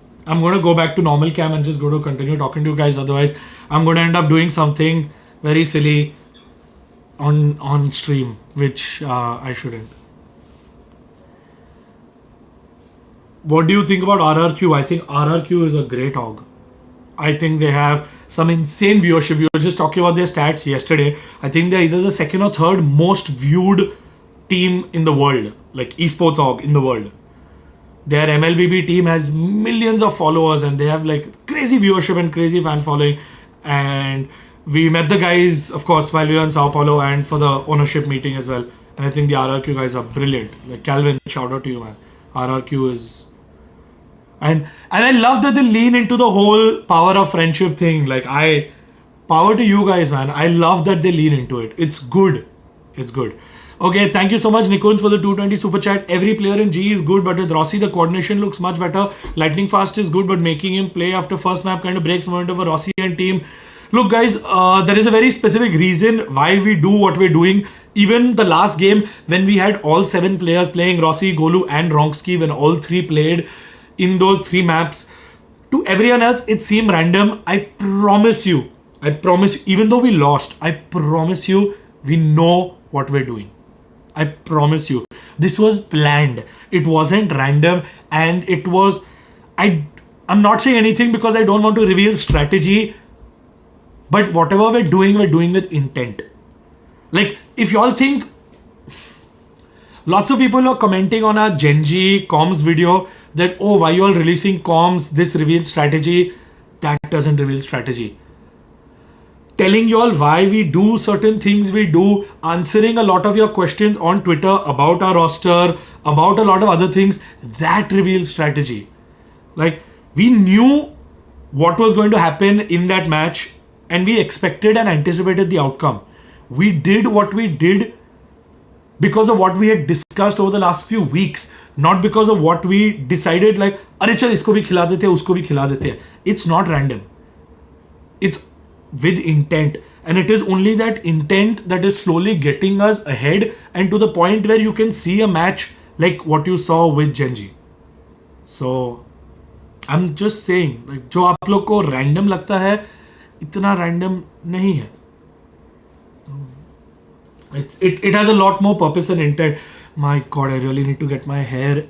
to go back to normal cam and just go to continue talking to you guys. Otherwise, I'm going to end up doing something very silly on stream, which I shouldn't. What do you think about RRQ? I think RRQ is a great org. I think they have some insane viewership. We were just talking about their stats yesterday. I think they're either the second or third most viewed team in the world, like esports org in the world. Their MLBB team has millions of followers and they have like crazy viewership and crazy fan following. And we met the guys, of course, while we were in Sao Paulo and for the ownership meeting as well. And I think the RRQ guys are brilliant. Like Calvin, shout out to you, man. RRQ is... And I love that they lean into the whole power of friendship thing. Like power to you guys, man. I love that they lean into it. It's good. It's good. Okay, thank you so much, Nikunj, for the 220 super chat. Every player in G is good, but with Rossi, the coordination looks much better. Lightning Fast is good, but making him play after first map kind of breaks momentum for Rossi and team. Look, guys, there is a very specific reason why we do what we're doing. Even the last game, when we had all 7 players playing, Rossi, Golu, and Ronksky, when all 3 played in those 3 maps, to everyone else, it seemed random. I promise you, even though we lost, I promise you, we know what we're doing. I promise you. This was planned. It wasn't random, and it was... I'm not saying anything because I don't want to reveal strategy, but whatever we're doing with intent. Like, if y'all think... Lots of people are commenting on our Genji comms video that, oh, why you all releasing comms? This reveals strategy. That doesn't reveal strategy. Telling you all why we do certain things we do, answering a lot of your questions on Twitter about our roster, about a lot of other things, that reveals strategy. Like, we knew what was going to happen in that match and we expected and anticipated the outcome. We did what we did because of what we had discussed over the last few weeks, not because of what we decided like, अरे चल इसको भी खिला देते हैं, उसको भी खिला देते हैं. It's not random. It's with intent, and it is only that intent that is slowly getting us ahead and to the point where you can see a match like what you saw with Genji. So I'm just saying, like, जो आप लोग को random लगता है, इतना random नहीं है. It has a lot more purpose and intent. My God, I really need to get my hair.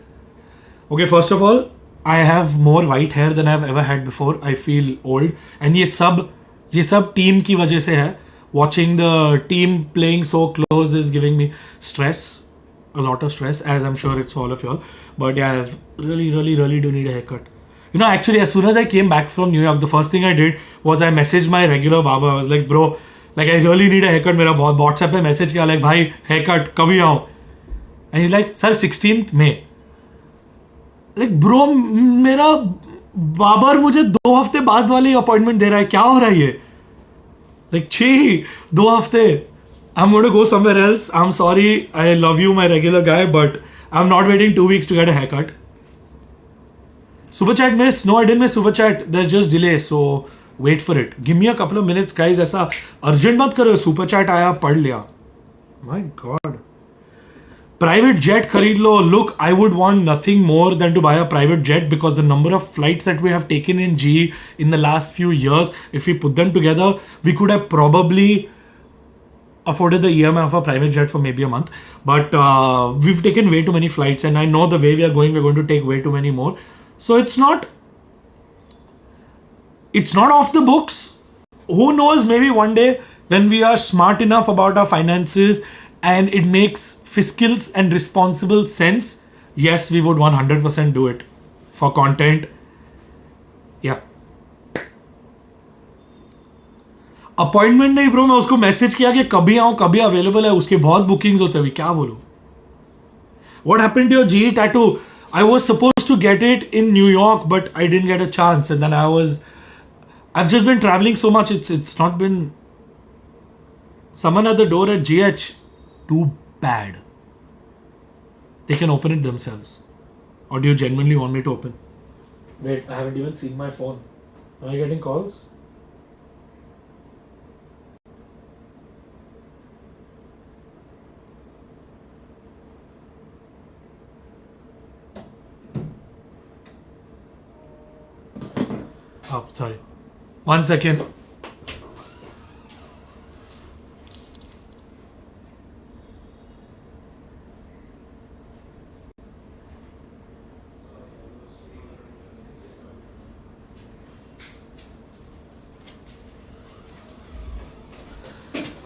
Okay, first of all, I have more white hair than I've ever had before. I feel old, and ये सब team की वजह से है. Watching the team playing so close is giving me stress, a lot of stress, as I'm sure it's for all of y'all. But yeah, I really do need a haircut. You know, actually, as soon as I came back from New York, the first thing I did was I messaged my regular barber. I was like, bro, like, I really need a haircut. मेरा बहुत WhatsApp पे message किया, like, भाई haircut कभी आऊँ? And he's like, sir, 16th May. Like, bro, मेरा बाबर मुझे 2 हफ्ते बाद वाली अपॉइंटमेंट दे रहा है. क्या हो रहा है ये? Like, 2 हफ्ते. I'm going to go somewhere else. I'm sorry. I love you, my regular guy, but I'm not waiting 2 weeks to get a haircut. Super chat miss? No, I didn't miss super chat. There's just delay, so wait for it. Give me a couple of minutes, guys. ऐसा urgent मत करो. Super chat आया, पढ़ लिया. My God. Private jet खरीद लो. Look, I would want nothing more than to buy a private jet because the number of flights that we have taken in G in the last few years, if we put them together, we could have probably afforded the EMI of a private jet for maybe a month. But we've taken way too many flights, and I know the way we are going, we're going to take way too many more. So it's not off the books. Who knows, maybe one day when we are smart enough about our finances and it makes fiscal and responsible sense, yes, we would 100% do it for content appointment नहीं bro, मैं उसको message किया कि कभी आऊं, कभी available है, उसके बहुत बुकिंग्स होते हैं, क्या बोलूं. What happened to your GE tattoo? I was supposed to get it in New York, but I didn't get a chance. And then I've just been traveling so much. It's not been. Someone at the door at GH. Too bad. They can open it themselves. Or do you genuinely want me to open? Wait, I haven't even seen my phone. Am I getting calls? Oh, sorry. 1 second.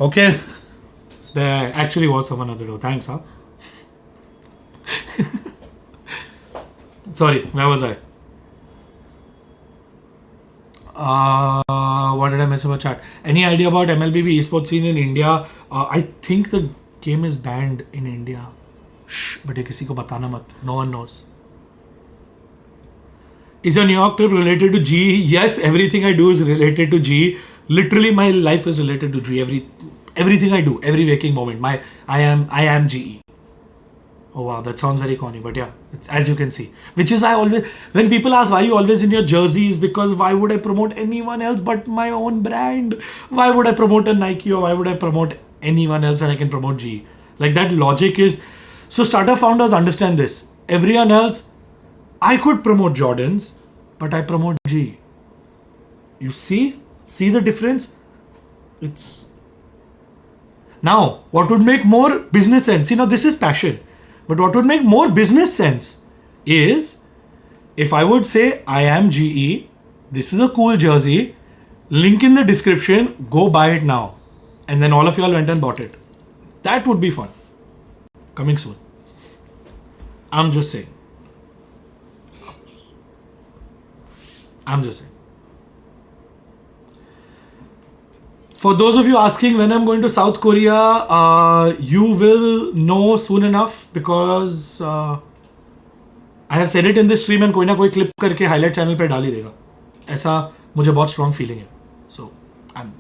Okay. There actually was someone at the door. Thanks, huh? Sorry, where was I? What did I miss about chat? Any idea about MLBB esports scene in India? I think the game is banned in India. Shh, but ये किसी को बताना मत. No one knows. Is your New York trip related to GE? Yes, everything I do is related to GE. Literally, my life is related to GE. Everything I do, every waking moment. I am GE. Oh wow, that sounds very corny, but yeah, it's, as you can see. Which is I always, when people ask why you always in your jerseys, because why would I promote anyone else but my own brand? Why would I promote a Nike or why would I promote anyone else when I can promote GE? Like that logic is, so startup founders understand this. Everyone else, I could promote Jordans, but I promote GE. You see the difference? It's, now, what would make more business sense? See, now this is passion. But what would make more business sense is if I would say I am GE, this is a cool jersey, link in the description, go buy it now. And then all of y'all went and bought it. That would be fun. Coming soon. I'm just saying. For those of you asking when I'm going to South Korea, you will know soon enough because I have said it in this stream and कोई ना कोई clip करके highlight channel पे डाल ही देगा. ऐसा मुझे बहुत strong feeling है. So I'm.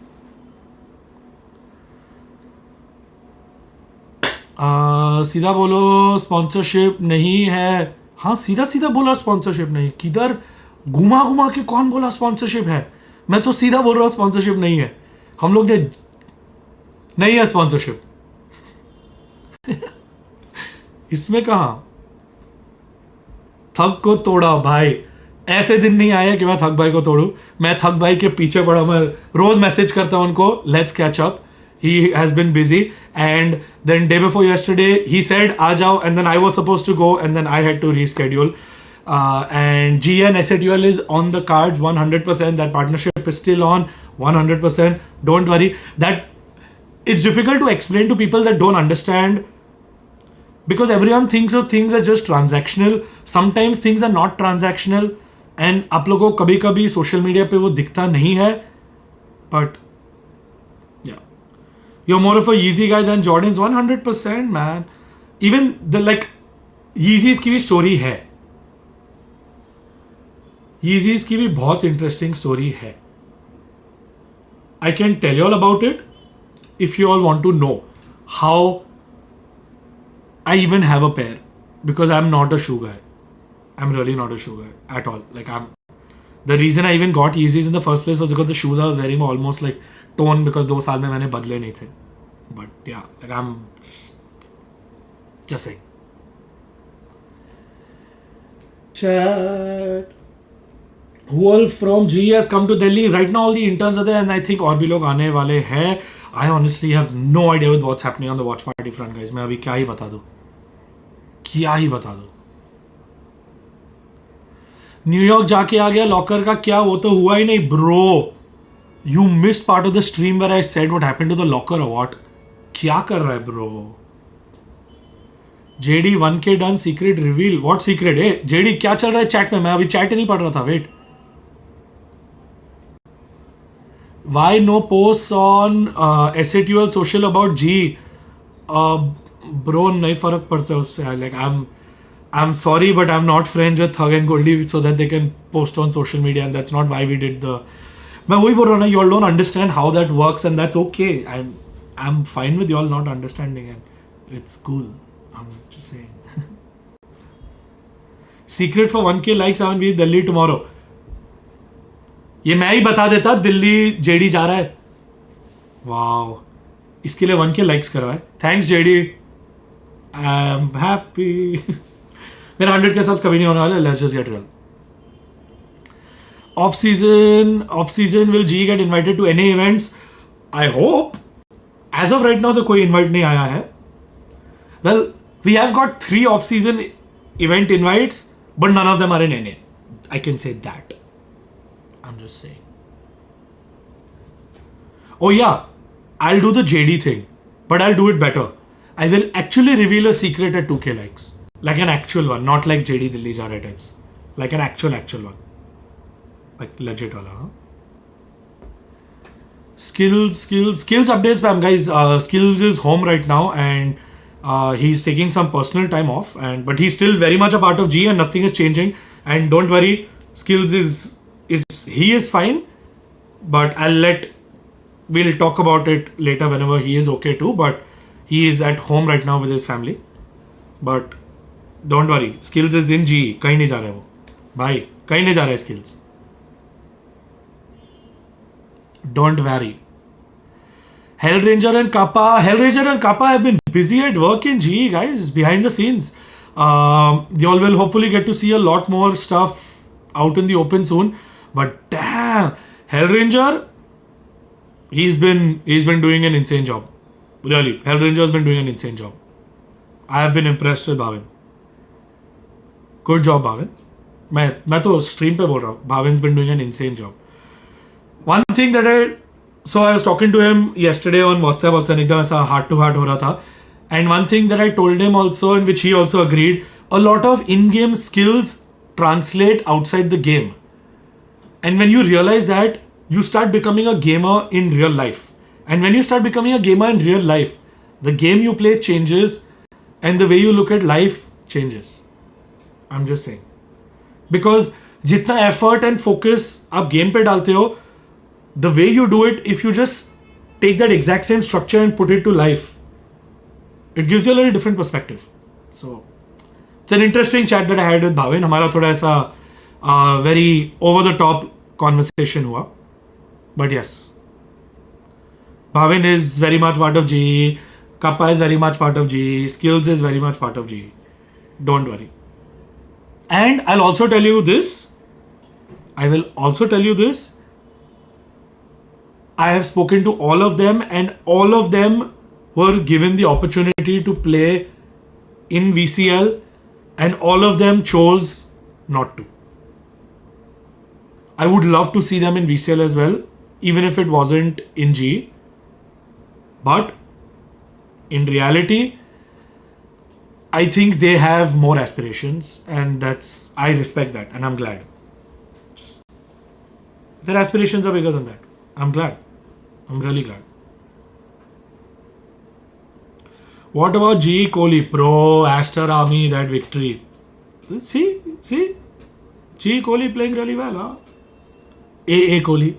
सीधा बोलो sponsorship नहीं है. हाँ सीधा बोला sponsorship नहीं. किधर घुमा के कौन बोला sponsorship है? मैं तो सीधा बोल रहा हूँ sponsorship नहीं है. हम लोग ने नहीं है स्पॉन्सरशिप. इसमें कहा थक को तोड़ा भाई. ऐसे दिन नहीं आए कि मैं थक भाई को तोड़ू. मैं थक भाई के पीछे पड़ा. मैं रोज मैसेज करता हूं उनको, let's catch up. He has been busy and then day before yesterday he said आ जाओ and then I was supposed to go and then I had to reschedule. And G and SATUL is on the cards 100%. That partnership is still on 100%. Don't worry. That it's difficult to explain to people that don't understand because everyone thinks of things as just transactional. Sometimes things are not transactional and आप लोगों को कभी-कभी social media पे वो दिखता नहीं है. But yeah, you're more of a Yeezy guy than Jordans. 100%, man. Even the Yeezys की भी story है. Yeezys की भी बहुत interesting story है. I can tell you all about it if you all want to know how I even have a pair because I'm not a shoe guy. I'm really not a shoe guy at all. The reason I even got Yeezys in the first place was because the shoes I was wearing were almost like torn because 2 साल में मैंने बदले नहीं थे. But yeah, I'm just saying. Chat. Wolf from GE has come to Delhi. Right now all the interns are there and I think और भी लोग आने वाले हैं. I honestly have no idea with what's happening on the watch party front, guys. मैं अभी क्या ही बता दूँ. न्यूयॉर्क जाके आ गया लॉकर का क्या, वो तो हुआ ही नहीं bro. You missed part of the stream where I said what happened to the locker or what. क्या कर रहा है bro. JD 1K done secret reveal. What secret? Hey JD क्या चल रहा है चैट में? मैं अभी चैट नहीं पढ़ रहा था. Wait Why no posts on SATUL social about G? Bro, नहीं फर्क पड़ता है उससे. Like I'm sorry, but I'm not friends with Thug and Goldie so that they can post on social media, and that's not why we did the. मैं वही बोल रहा हूँ ना, you all don't understand how that works, and that's okay. I'm fine with you all not understanding, and it's cool. I'm just saying. Secret for 1K likes, I will be Delhi tomorrow. ये मैं ही बता देता, Delhi JD जा रहा है. Wow, इसके लिए 1K likes करवाए. Thanks JD. I am happy. मेरा 100K सब्स कभी नहीं होने वाला. Let's just get real. Off season will G get invited to any events? I hope. As of right now, तो कोई invite नहीं आया है. Well, we have got 3 off season event invites, but none of them are in NA. I can say that. I'm just saying. Oh yeah, I'll do the JD thing, but I'll do it better. I will actually reveal a secret at 2K likes. Like an actual one, not like JD Delhi Ja Rahe types. Like an actual one. Like legit wala, huh? Skills updates, ma'am, guys. Skills is home right now, and he's taking some personal time off, but he's still very much a part of G, and nothing is changing. And don't worry, Skills is fine, but we'll talk about it later whenever he is okay too. But he is at home right now with his family. But don't worry, Skills is in G. कहीं नहीं जा रहा है वो. भाई कहीं नहीं जा रहा है Skills. Don't worry. Hellranger and Kappa have been busy at work in GE, guys, behind the scenes. You all will hopefully get to see a lot more stuff out in the open soon. But damn, Hellranger, he's been doing an insane job. Really, Hellranger has been doing an insane job. I have been impressed with Bhavin. Good job, Bhavin. मैं तो stream पे बोल रहा हूँ. Bhavin's been doing an insane job. One thing that I was talking to him yesterday on WhatsApp also, एकदम ऐसा heart to heart हो रहा था. And one thing that I told him also, in which he also agreed, a lot of in-game skills translate outside the game. And when you realize that, you start becoming a gamer in real life. And when you start becoming a gamer in real life, the game you play changes and the way you look at life changes. I'm just saying. Because जितना effort and focus आप game पे डालते हो, the way you do it, if you just take that exact same structure and put it to life, it gives you a little different perspective. So it's an interesting chat that I had with Bhavin. हमारा थोड़ा ऐसा very over the top conversation हुआ. But yes, Bhavin is very much part of GE. Kappa is very much part of GE. Skills is very much part of GE. Don't worry. And I'll also tell you this. I have spoken to all of them, and all of them were given the opportunity to play in VCL, and all of them chose not to. I would love to see them in VCL as well, even if it wasn't in G. But in reality, I think they have more aspirations, and I respect that, and I'm glad. Their aspirations are bigger than that. I'm glad. I'm really glad. What about GE Kohli? Pro, Aster Army, that victory. See? GE Kohli playing really well, huh? AA Kohli.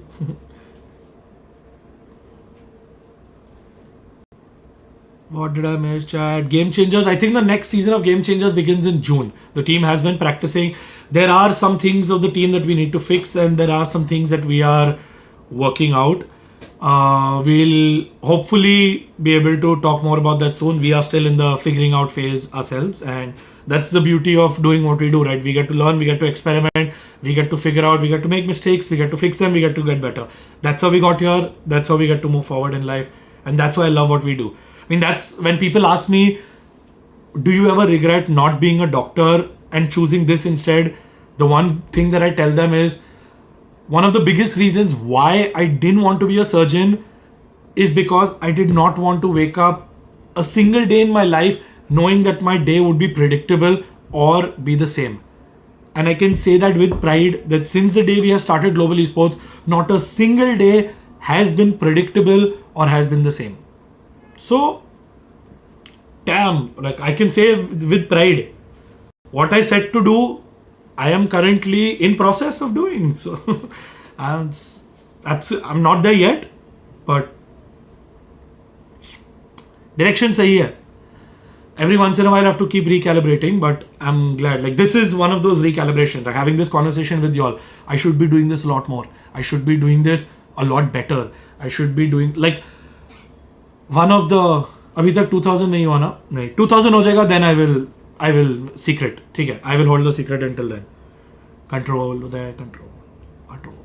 What did I miss, chat? Game Changers. I think the next season of Game Changers begins in June. The team has been practicing. There are some things of the team that we need to fix, and there are some things that we are working out. We'll hopefully be able to talk more about that soon. We are still in the figuring out phase ourselves, and that's the beauty of doing what we do, right? We get to learn, we get to experiment, we get to figure out, we get to make mistakes, we get to fix them, we get to get better. That's how we got here. That's how we get to move forward in life, and that's why I love what we do. I mean, that's when people ask me, do you ever regret not being a doctor and choosing this instead? The one thing that I tell them is, one of the biggest reasons why I didn't want to be a surgeon is because I did not want to wake up a single day in my life knowing that my day would be predictable or be the same. And I can say that with pride, that since the day we have started Global Esports, not a single day has been predictable or has been the same. So, damn, like I can say with pride, what I set to do, I am currently in process of doing. So, I'm not there yet, but direction sahi hai. Every once in a while I have to keep recalibrating, but I'm glad. Like this is one of those recalibrations. Like having this conversation with y'all, I should be doing this a lot more. I should be doing this a lot better. I should be doing like one of the अभी तक 2000 नहीं हुआ ना, नहीं 2000 हो जाएगा, then I will secret, ठीक है, I will hold the secret until then. Control,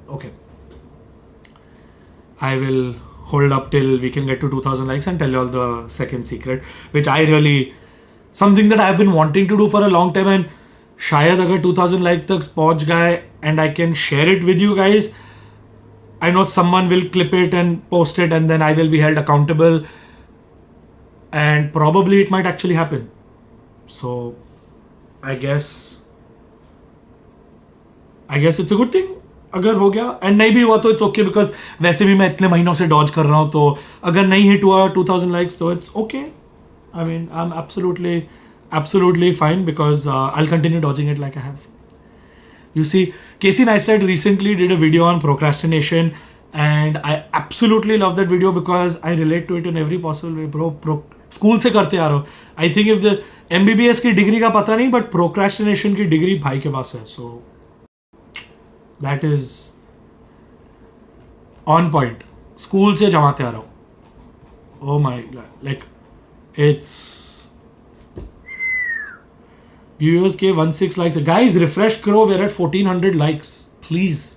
okay. I will hold up till we can get to 2000 likes and tell you all the second secret, which I really, something that I've been wanting to do for a long time, and शायद अगर 2000 like तक पहुंच गए and I can share it with you guys, I know someone will clip it and post it and then I will be held accountable and probably it might actually happen. So I guess it's a good thing अगर हो गया, and नहीं भी हुआ तो it's okay because वैसे भी मैं इतने महीनों से डॉज कर रहा हूँ, तो अगर नहीं हिट हुआ 2000 likes तो it's okay. I mean I'm absolutely fine because I'll continue dodging it like I have. You see, Casey Neistat recently did a video on procrastination and I absolutely love that video because I relate to it in every possible way. Bro, school से करते आ रहा हूँ. I think if the MBBS की degree का पता नहीं, but procrastination की degree भाई के पास है. So that is on point. School से जमाते आ रहा हूँ. Oh my God. Like it's viewers के 16 likes. Guys, refresh करो. We're at 1400 likes. Please.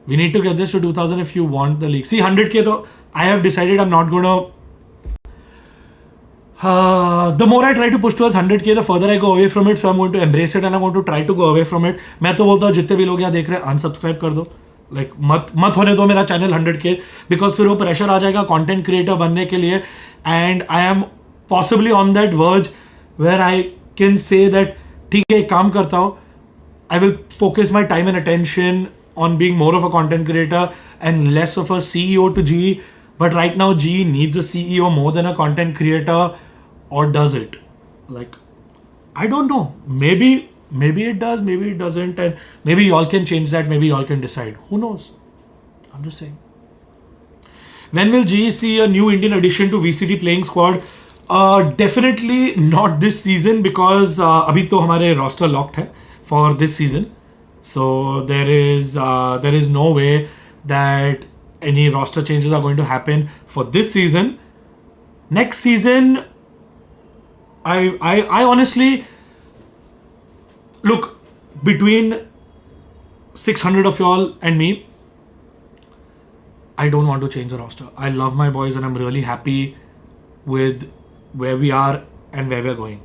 We need to get this to 2000 if you want the league. See, 100k though, I have decided I'm not going to. The more I try to push towards 100k, the further I go away from it. So I'm going to embrace it and I'm going to try to go away from it. मैं तो बोलता हूँ जितने भी लोग यहाँ देख रहे हैं unsubscribe कर दो. Like मत होने दो मेरा चैनल 100k, because फिर वो प्रेशर आ जाएगा कंटेंट क्रिएटर बनने के लिए. And I am possibly on that verge where I can say that ठीक है, एक काम करता हूँ. I will focus my time and attention on being more of a content creator and less of a CEO to GE. But right now GE needs a CEO more than a content creator, or does it? Like, I don't know. Maybe it does, maybe it doesn't, and maybe y'all can change that, maybe y'all can decide. Who knows? I'm just saying. When will GE see a new Indian addition to VCT playing squad? Definitely not this season because अभी तो हमारे roster locked है for this season. So there is no way that any roster changes are going to happen for this season. Next season, I honestly, look, between 600 of y'all and me, I don't want to change the roster. I love my boys and I'm really happy with where we are and where we're going.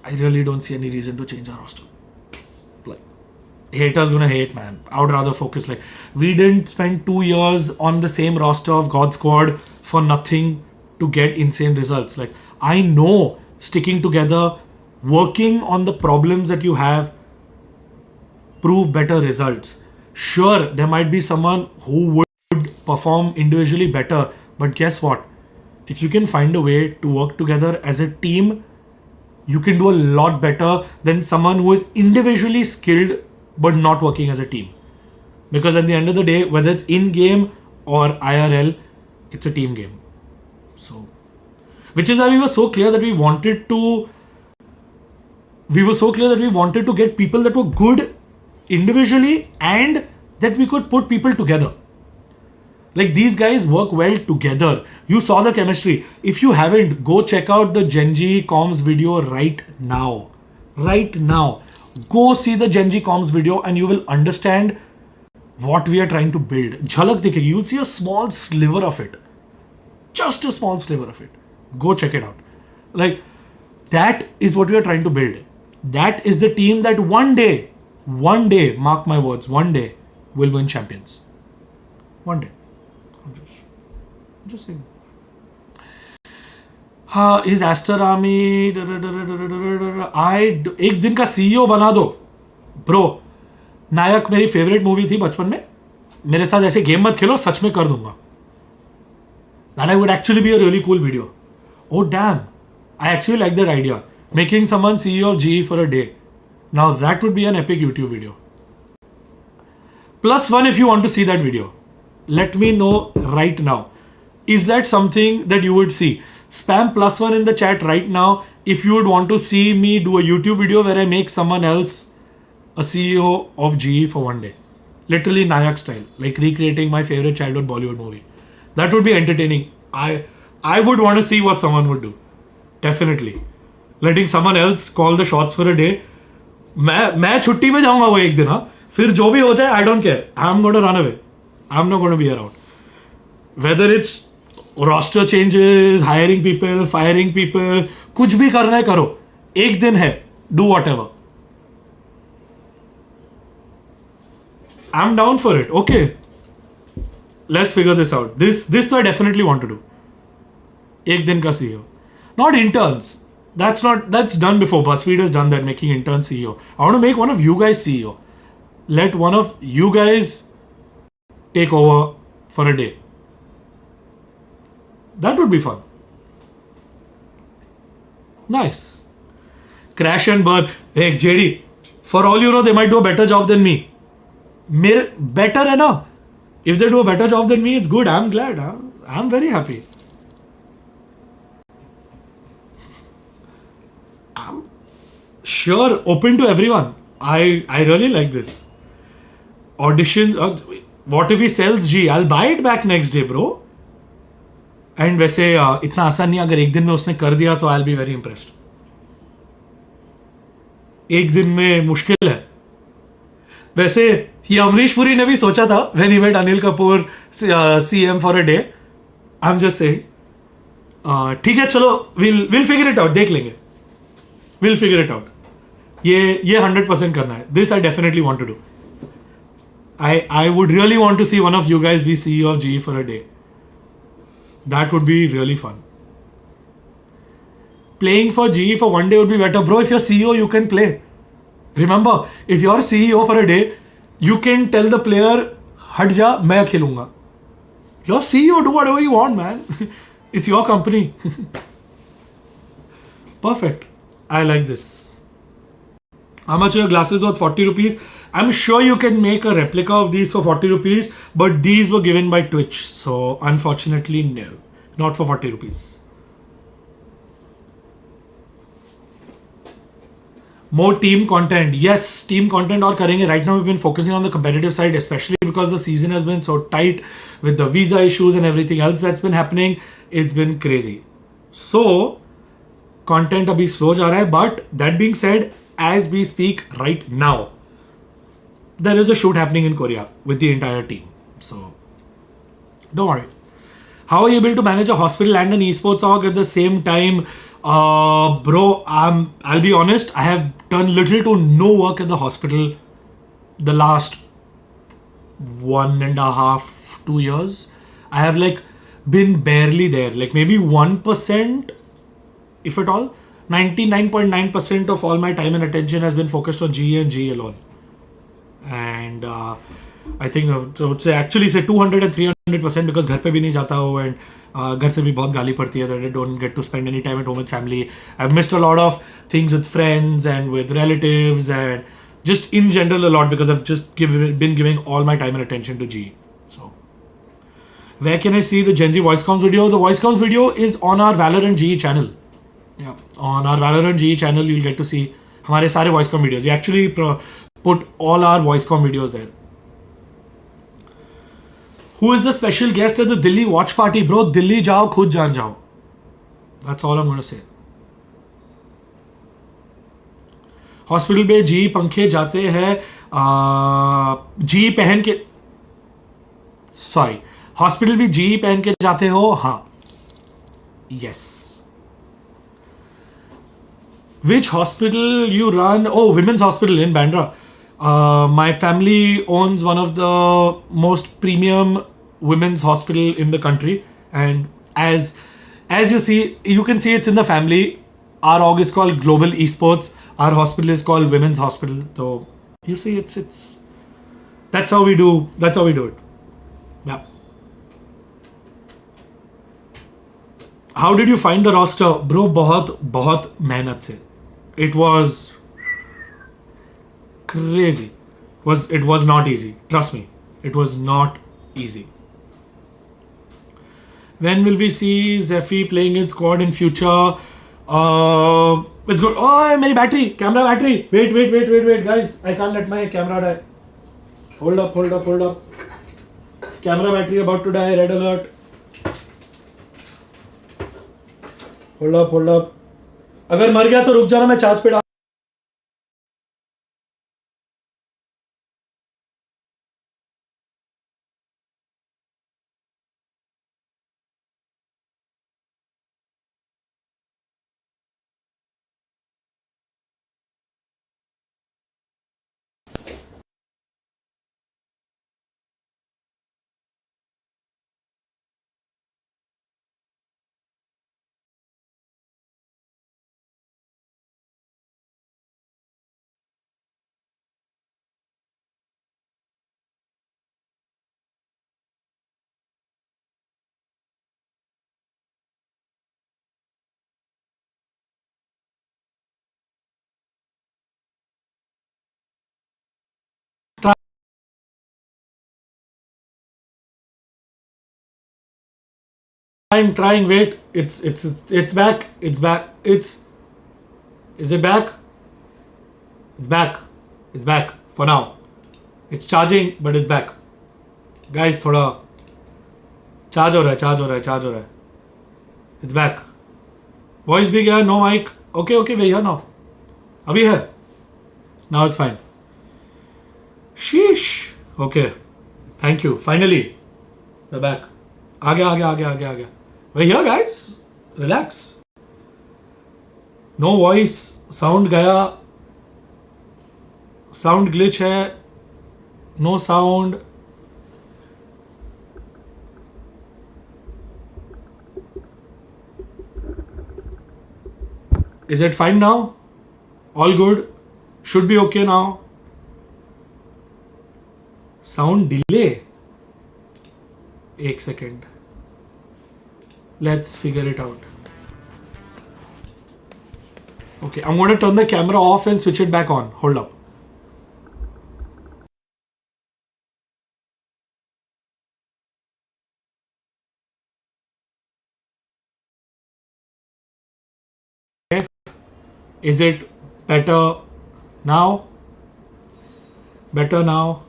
I really don't see any reason to change our roster. Like, haters gonna hate, man. I would rather focus. Like, we didn't spend 2 years on the same roster of God Squad for nothing to get insane results. Like, I know sticking together, working on the problems that you have, prove better results. Sure, there might be someone who would perform individually better, but guess what? If you can find a way to work together as a team, you can do a lot better than someone who is individually skilled but not working as a team. Because at the end of the day, whether it's in-game or IRL, it's a team game. So, which is why we were so clear that we wanted to get people that were good individually and that we could put people together. Like, these guys work well together. You saw the chemistry. If you haven't, go check out the Genji comms video right now. Right now. Go see the Genji comms video and you will understand what we are trying to build. Jhalak dikhegi. You'll see a small sliver of it. Just a small sliver of it. Go check it out. Like, that is what we are trying to build. That is the team that one day, mark my words, one day will win champions. One day. I'm just saying. हाँ, is Aster Army एक दिन का CEO बना दो. Bro, नायक मेरी favourite movie थी बचपन में. मेरे साथ ऐसे गेम मत खेलो, सच में कर दूंगा. That I would actually be a really cool video. Oh damn, I actually like that idea. Making someone CEO of GE for a day. Now that would be an epic YouTube video. +1 if you want to see that video. Let me know right now. Is that something that you would see? Spam +1 in the chat right now if you would want to see me do a YouTube video where I make someone else a CEO of GE for one day. Literally Nayak style, like recreating my favorite childhood Bollywood movie. That would be entertaining. I would want to see what someone would do. Definitely. Letting someone else call the shots for a day. मैं छुट्टी पे जाऊंगा वो एक दिन. हाँ, फिर जो भी हो जाए, I don't care. I'm going to run away. I'm not going to be around. Whether it's roster changes, hiring people, firing people, कुछ भी करना है करो. एक दिन है. Do whatever. I'm down for it. Okay. Let's figure this out. This I definitely want to do. एक दिन का CEO. Not interns. That's done before. BuzzFeed has done that, making intern CEO. I want to make one of you guys CEO. Let one of you guys take over for a day. That would be fun. Nice. Crash and burn. Hey, JD, for all you know, they might do a better job than me. Better है ना? If they do a better job than me, it's good. I'm glad. I'm very happy. I'm sure open to everyone. I really like this. Auditions. What if he sells G? I'll buy it back next day, bro. And वैसे इतना आसान नहीं. अगर एक दिन में उसने कर दिया तो I'll be very impressed. एक दिन में मुश्किल है. वैसे ये अमरीश पुरी ने भी सोचा था when he met Anil Kapoor CM for a day. I'm just saying. ठीक है, चलो we'll figure it out. देख लेंगे. We'll figure it out. ये 100% करना है. This I definitely want to do. I would really want to see one of you guys be CEO of GE for a day. That would be really fun. Playing for GE for one day would be better. Bro, if you're CEO, you can play. Remember, if you're CEO for a day, you can tell the player, हट जा, मैं खेलूंगा. You're CEO, do whatever you want, man. It's your company. Perfect. I like this. How much are your glasses worth? 40 rupees. I'm sure you can make a replica of these for 40 rupees, but these were given by Twitch. So, unfortunately, no. Not for 40 rupees. More team content. Yes, team content और करेंगे. Right now we've been focusing on the competitive side, especially because the season has been so tight with the visa issues and everything else that's been happening. It's been crazy. So, content अभी slow जा रहा है. But that being said, as we speak right now, there is a shoot happening in Korea with the entire team. So, don't worry. How are you able to manage a hospital and an esports org at the same time? Bro, I'll be honest, I have done little to no work at the hospital the last 1.5-2 years. I have been barely there, maybe 1%, if at all. 99.9% of all my time and attention has been focused on GE and GE alone. And I think I would say actually say 200 and 300% because घर पे भी नहीं जाता हूँ and घर से भी बहुत गाली पड़ती है that I don't get to spend any time at home with family. I've missed a lot of things with friends and with relatives and just in general a lot because I've just been giving all my time and attention to GE. So, where can I see the Gen Z voice comms video? The voice comms video is on our Valorant GE channel. Yeah, on our Valorant GE channel you'll get to see हमारे सारे voice comm videos. We actually put all our voice comm videos there. Who is the special guest at the Delhi watch party? Bro, Delhi जाओ, खुद जान जाओ. That's all I'm going to say. Hospital में जी पंखे जाते हैं जी पहन के सॉरी हॉस्पिटल भी जी पहन के जाते हो हाँ yes Which hospital you run? Oh, Women's Hospital in Bandra. My family owns one of the most premium women's hospital in the country, and as you see, you can see it's in the family. Our org is called Global Esports. Our hospital is called Women's Hospital. So you see, it's that's how we do. That's how we do it. Yeah. How did you find the roster, bro? बहुत मेहनत से. It was crazy. It was not easy. Trust me, it was not easy. When will we see Zephy playing in squad in future? It's good. Oh, my battery, camera battery. Wait, guys. I can't let my camera die. Hold up. Camera battery about to die. Red alert. Hold up. अगर मर गया तो रुक जाना, मैं charge पे डाल. Trying. Wait. It's back. It's back. Is it back? It's back. It's back for now. It's charging, but it's back. Guys, थोड़ा चार्ज हो रहा है. It's back. Voice भी गया, no mic. Okay, we're here now. अभी है. Now it's fine. Sheesh. Okay. Thank you. Finally, we're back. आ गया. We're here, guys. Relax. No voice. Sound गया. Sound glitch है. No sound. Is it fine now? All good? Should be okay now. Sound delay. 1 second. Let's figure it out. Okay, I'm going to turn the camera off and switch it back on. Hold up. Okay. Is it better now? Better now?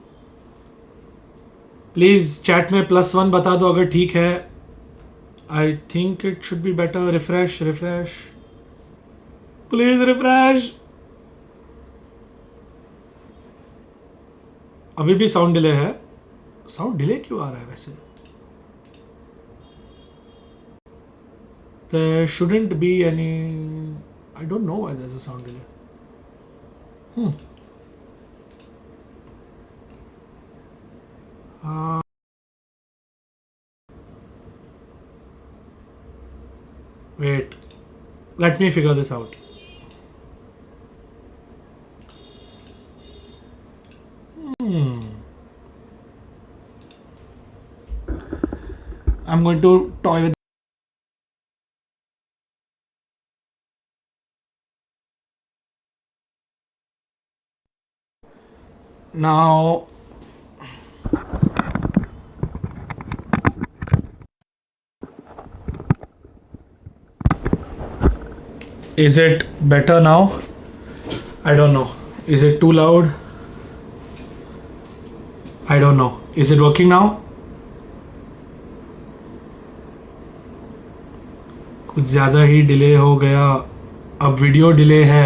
Please chat में +1 बता दो अगर ठीक है. I think it should be better. Refresh. Please refresh. अभी भी sound delay है. Sound delay क्यों आ रहा है वैसे? There shouldn't be any. I don't know why there's a sound delay. Wait, let me figure this out. I'm going to toy with. Now, is it better now? I don't know. Is it too loud? I don't know. Is it working now? कुछ ज़्यादा ही delay हो गया. अब video delay है.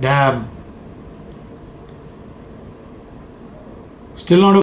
Damn. Still not